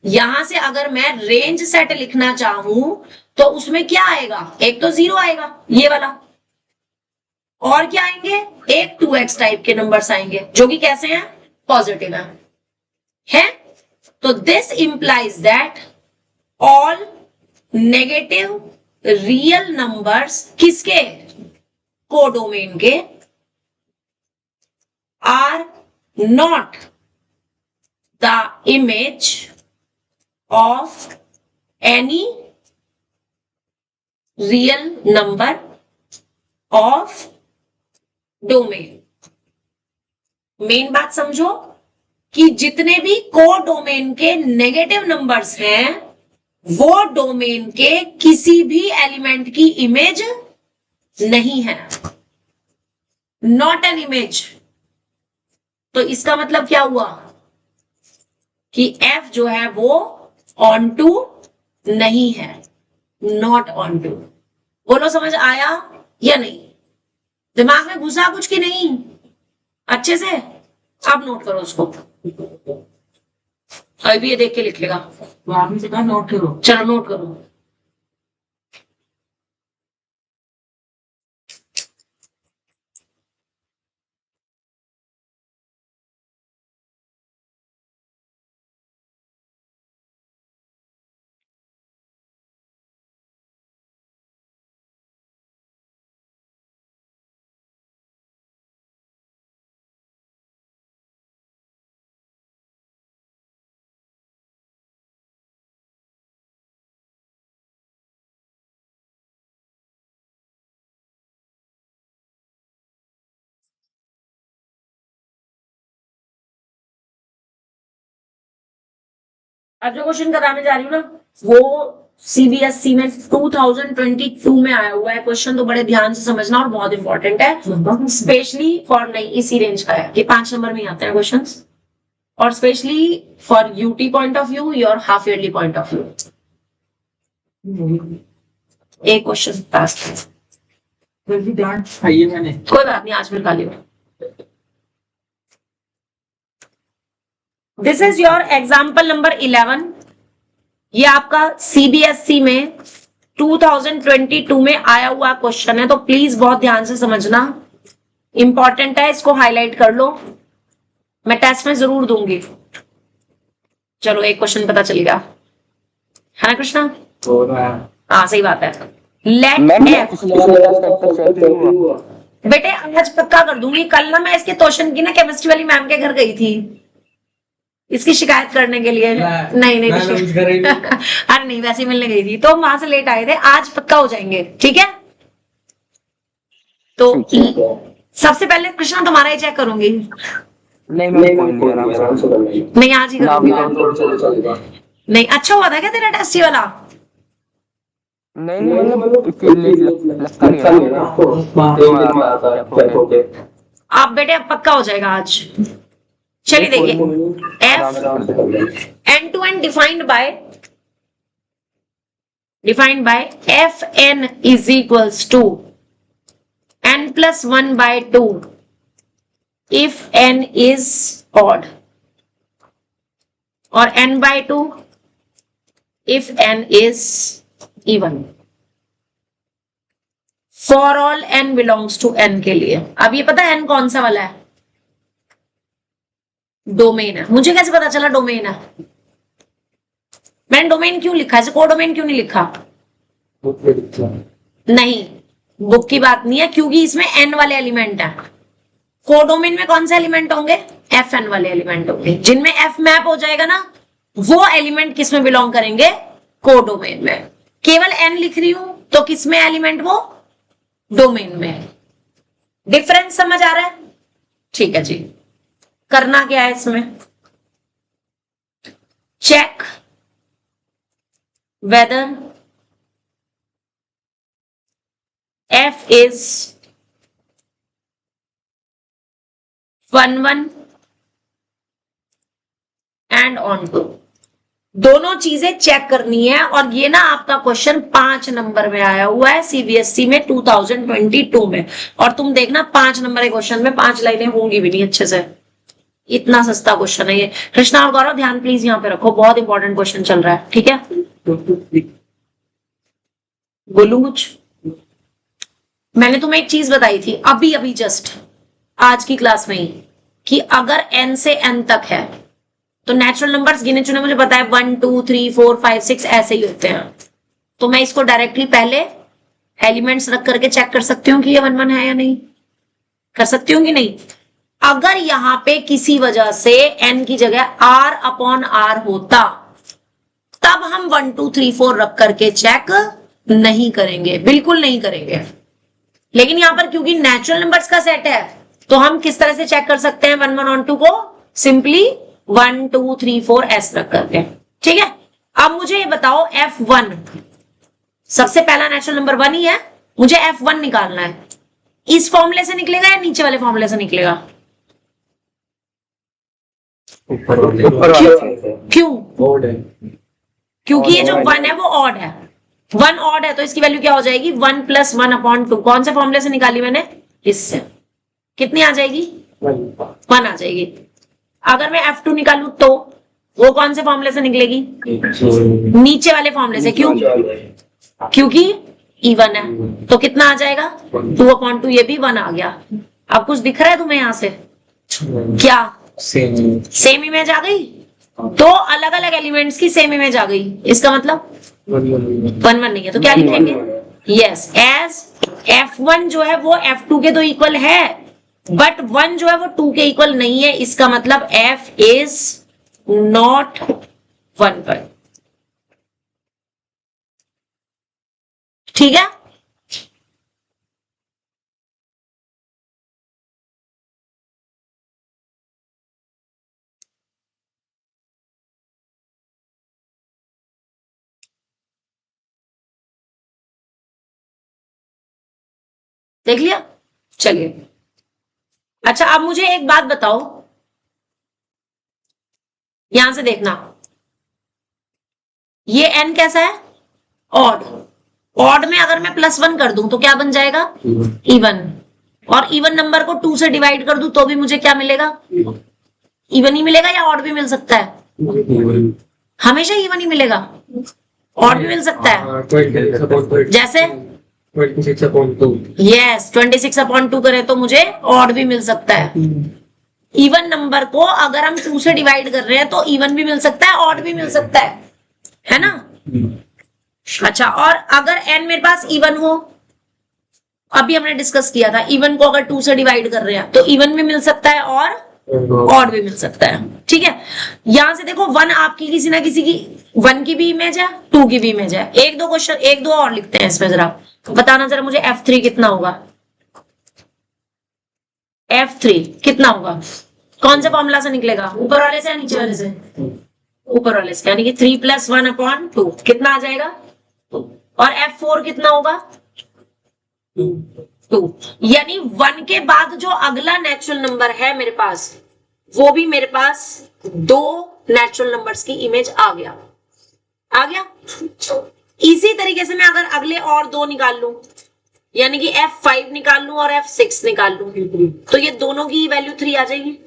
S1: यहां से अगर मैं रेंज सेट लिखना चाहूं तो उसमें क्या आएगा, एक तो 0 आएगा ये वाला, और क्या आएंगे, एक 2x टाइप के नंबर्स आएंगे जो कि कैसे हैं, पॉजिटिव है? तो this implies that all negative real numbers किसके, कोडोमेन के, are not the image of any real number of domain. Main बात समझो कि जितने भी कोडोमेन के नेगेटिव नंबर्स हैं वो डोमेन के किसी भी एलिमेंट की इमेज नहीं है, नॉट एन इमेज। तो इसका मतलब क्या हुआ कि f जो है वो ऑन टू नहीं है, नॉट ऑन टू। बोलो समझ आया या नहीं, दिमाग में घुसा कुछ की नहीं अच्छे से। अब नोट करो उसको, अभी ये देख के लिखेगा, नोट करो, चलो नोट करो। अब जो क्वेश्चन कराने जा रही हूँ ना वो सीबीएसई में 2022 में आया हुआ है क्वेश्चन, तो बड़े ध्यान से समझना और बहुत इंपॉर्टेंट है, स्पेशली फॉर नहीं इसी रेंज का है कि 5 नंबर में ही आते हैं क्वेश्चंस, और specially for UT point of view your half yearly point of view. एक क्वेश्चन पास
S2: खाइए मैंने।
S1: कोई बात नहीं, आज फिर खा लियो। This is your example number 11। ये आपका सीबीएसई में 2022 में आया हुआ क्वेश्चन है, तो प्लीज बहुत ध्यान से समझना, इंपॉर्टेंट है, इसको हाईलाइट कर लो, मैं टेस्ट में जरूर दूंगी। चलो एक क्वेश्चन पता चल गया है ना कृष्णा? हाँ सही बात है। लेट एफ, बेटे आज पक्का कर दूंगी, कल ना मैं इसके क्वेश्चन की ना केमिस्ट्री वाली मैम के घर गई थी इसकी शिकायत करने के लिए। नहीं अरे नहीं, वैसे मिलने गई थी तो वहां से लेट आए थे, आज पक्का हो जाएंगे, ठीक है? तो सबसे पहले कृष्णा तुम्हारा ही चेक करूंगी। नहीं आज ही करूंगी। नहीं अच्छा हुआ था क्या तेरा टेस्ट ये वाला? आप बेटे अब पक्का हो जाएगा आज। चलिए देखिए, f n to n defined by f n is equals to n plus 1 by 2 if n is odd, और n by 2 if n is even, for all n belongs to n के लिए। अब ये पता है n कौन सा वाला है? डोमेन है। मुझे कैसे पता चला डोमेन है? मैंने डोमेन क्यों लिखा है, कोडोमेन क्यों नहीं लिखा? नहीं, बुक की बात नहीं है, क्योंकि इसमें n वाले एलिमेंट है। कोडोमेन में कौन से एलिमेंट होंगे? Fn वाले एलिमेंट होंगे। जिनमें F मैप हो जाएगा ना, वो एलिमेंट किस में बिलोंग करेंगे? कोडोमेन में। केवल n लिख रही हूं तो किसमें एलिमेंट? वो डोमेन में। डिफरेंस समझ आ रहा है? ठीक है जी। करना क्या है इसमें? Check whether F is 1 and on 2, दोनों चीजें चेक करनी है। और ये ना आपका क्वेश्चन 5 नंबर में आया हुआ है सीबीएसई में 2022 में, और तुम देखना 5 नंबर के क्वेश्चन में 5 लाइनें होंगी भी नहीं अच्छे से, इतना सस्ता क्वेश्चन है ये। कृष्णा और गौरव ध्यान प्लीज यहाँ पे रखो, बहुत इंपॉर्टेंट क्वेश्चन चल रहा है, ठीक है? बोलू कुछ? मैंने तुम्हें एक चीज बताई थी अभी अभी जस्ट आज की क्लास में ही, कि अगर n से n तक है तो नेचुरल नंबर्स गिने चुने मुझे पता है 1 2 3 4 5 6 ऐसे ही होते हैं, तो मैं इसको डायरेक्टली पहले एलिमेंट्स रख करके चेक कर सकती हूँ कि ये 1 1 है या नहीं। कर सकती हूँ कि नहीं? अगर यहां पे किसी वजह से n की जगह r/r होता तब हम 1 2 3 4 रख करके चेक नहीं करेंगे, बिल्कुल नहीं करेंगे। लेकिन यहां पर क्योंकि नेचुरल नंबर्स का सेट है तो हम किस तरह से चेक कर सकते हैं 1 1 on 2 को? सिंपली 1 2 3 4 ऐसे रख करके, ठीक है? अब मुझे ये बताओ F1 सबसे पहला नेचुरल नंबर 1 ही है, मुझे F1 निकालना है। इस फॉर्मूले से निकलेगा या नीचे वाले फॉर्मूले से निकलेगा? क्यों? क्योंकि ये जो 1 है वो ऑड है, 1 ऑड है तो इसकी वैल्यू क्या हो जाएगी? 1 + 1/2। कौन से फॉर्मूले से निकाली मैंने? इससे। कितनी आ जाएगी? 1 आ जाएगी। अगर मैं F2 निकालू तो वो कौन से फॉर्मूले से निकलेगी? नीचे वाले फॉर्मूले से। क्यों? क्योंकि इवन है, तो कितना आ जाएगा? 2/2। ये भी 1 आ गया। अब कुछ दिख रहा है तुम्हें यहां से? क्या सेम इमेज आ गई? दो अलग अलग एलिमेंट्स की सेम इमेज आ गई, इसका मतलब 1 1 नहीं है, तो क्या लिखेंगे? यस, एज F1 जो है वो F2 के तो इक्वल है, बट 1 जो है वो 2 के इक्वल नहीं है, इसका मतलब F इज नॉट 1 पर। ठीक है? देख लिया? चलिए, अच्छा अब मुझे एक बात बताओ, यहां से देखना, ये n कैसा है? ऑड। ऑड में अगर मैं +1 कर दूं तो क्या बन जाएगा? इवन। और इवन नंबर को 2 से डिवाइड कर दूं तो भी मुझे क्या मिलेगा? इवन ही मिलेगा या ऑड भी मिल सकता है? हमेशा इवन ही मिलेगा, ऑड भी मिल सकता है। जैसे 26/2 करें तो मुझे ऑड भी मिल सकता है। इवन नंबर को अगर हम 2 से डिवाइड कर रहे हैं तो इवन भी मिल सकता है, ऑड भी मिल सकता है ना? अच्छा, और अगर n मेरे पास इवन हो, अभी हमने डिस्कस किया था, इवन को अगर 2 से डिवाइड कर रहे हैं तो इवन भी मिल सकता है और ऑड भी मिल सकता है। ठीक है, यहां से देखो 1 आपकी किसी ना किसी की 1 की भी इमेज है, 2 की भी इमेज है। एक दो और लिखते हैं इसमें, जरा बताना जरा मुझे F3 कितना होगा? F3 कितना होगा? कौन से फॉर्मूला से निकलेगा? ऊपर वाले से या नीचे वाले से? ऊपर वाले से, यानी कि 3 + 1/2 कितना आ जाएगा? और F4 कितना होगा? 2। यानी 1 के बाद जो अगला नेचुरल नंबर है मेरे पास, वो भी मेरे पास 2 नेचुरल नंबर्स की इमेज आ गया। इसी तरीके से मैं अगर अगले और 2 निकाल लूं, यानी कि F5 निकाल लूं और F6 निकाल लूं, तो ये दोनों की वैल्यू 3 आ जाएगी।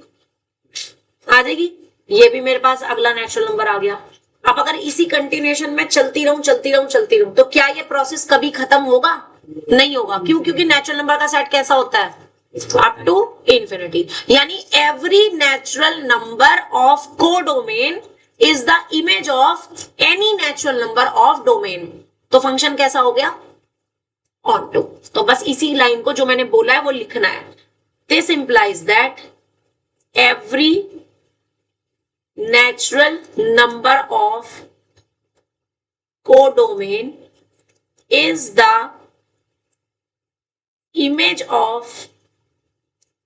S1: ये भी मेरे पास अगला नेचुरल नंबर आ गया। अब अगर इसी कंटिन्यूएशन में चलती रहूं तो क्या ये प्रोसेस कभी खत्म होगा? नहीं होगा। क्यों? क्योंकि नेचुरल नंबर का सेट कैसा होता है? Up to infinity. यानी every natural number of codomain is the image of any natural number of domain. तो फंक्शन कैसा हो गया? Onto. तो बस इसी लाइन को जो मैंने बोला है वो लिखना है। This implies that every natural number of codomain is the image of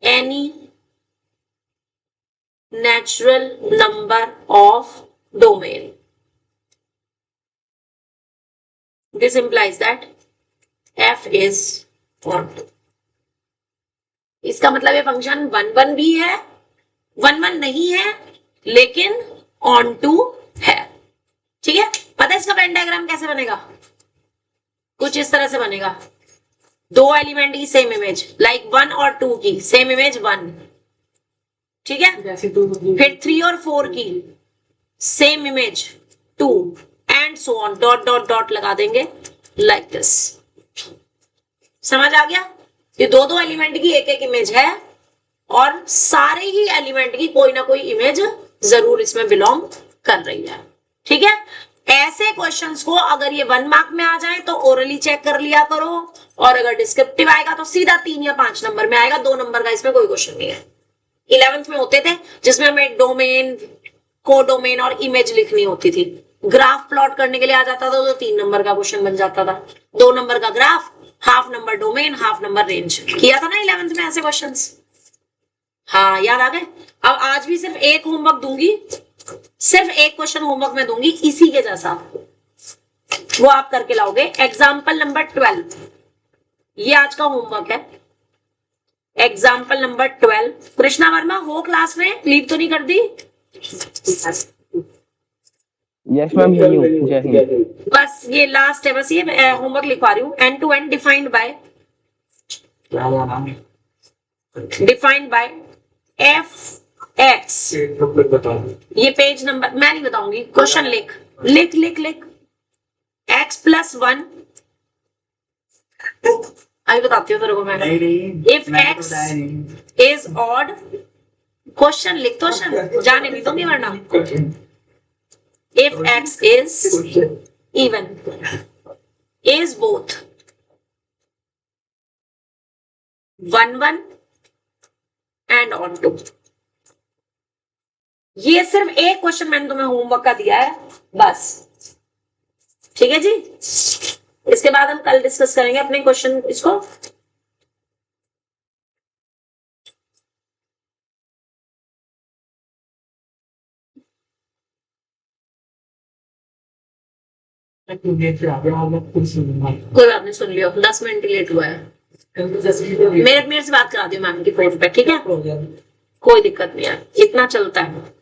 S1: any natural number of domain. This implies that f is onto. इसका मतलब ये फंक्शन 1 भी है, 1 नहीं है, लेकिन ऑन टू है। ठीक है, पता है इसका वेन डायग्राम कैसे बनेगा? कुछ इस तरह से बनेगा। 2 एलिमेंट की सेम इमेज, लाइक 1 और 2 की सेम इमेज 1, ठीक है, फिर 3 और 4 की same image 2 and so on, dot dot dot लगा देंगे लाइक दिस। समझ आ गया? ये 2 एलिमेंट की एक इमेज है और सारे ही एलिमेंट की कोई ना कोई इमेज जरूर इसमें बिलोंग कर रही है। ठीक है, ऐसे क्वेश्चंस को अगर ये 1 मार्क में आ जाए तो ओरली चेक कर लिया करो, और अगर डिस्क्रिप्टिव आएगा तो सीधा 3 या 5 नंबर में आएगा। 2 नंबर का इसमें कोई क्वेश्चन नहीं है। 11th में होते थे जिसमें हमें डोमेन, कोडोमेन और इमेज लिखनी होती थी। ग्राफ प्लॉट करने के लिए आ जाता था तो 3 नंबर का क्वेश्चन बन जाता था। 2 नंबर का graph, half number domain, half number range. किया था ना 11th में ऐसे क्वेश्चंस? हाँ, याद आ गए? अब आज भी सिर्फ एक होमवर्क दूंगी, सिर्फ एक क्वेश्चन होमवर्क में दूंगी इसी के जैसा, वो आप करके लाओगे। एग्जाम्पल नंबर 12, ये आज का होमवर्क है। Example number 12। कृष्णा वर्मा हो क्लास में? लीव तो नहीं कर दी?
S3: यस मैम, जय हिंद।
S1: बस ये लास्ट है, बस ये होमवर्क लिखवा रही हूँ। And to and defined by f(x), ये पेज नंबर मैं नहीं बताऊंगी, क्वेश्चन लिख लिख लिख लिख। x + 1, अभी बताती हूँ तेरे को मैं। If x is odd, question लिख, क्वेश्चन जाने नहीं दूंगी वरना। If x is even, is both 1 1 and onto. ये सिर्फ एक क्वेश्चन मैंने तुम्हें होमवर्क का दिया है बस। ठीक है जी, इसके बाद हम कल डिस्कस करेंगे अपने क्वेश्चन इसको। कोई बात नहीं, सुन लियो, 10 मिनट लेट हुआ है। मेरे से बात करा दियो मैम की फोन पे, ठीक है, कोई दिक्कत नहीं है, इतना चलता है।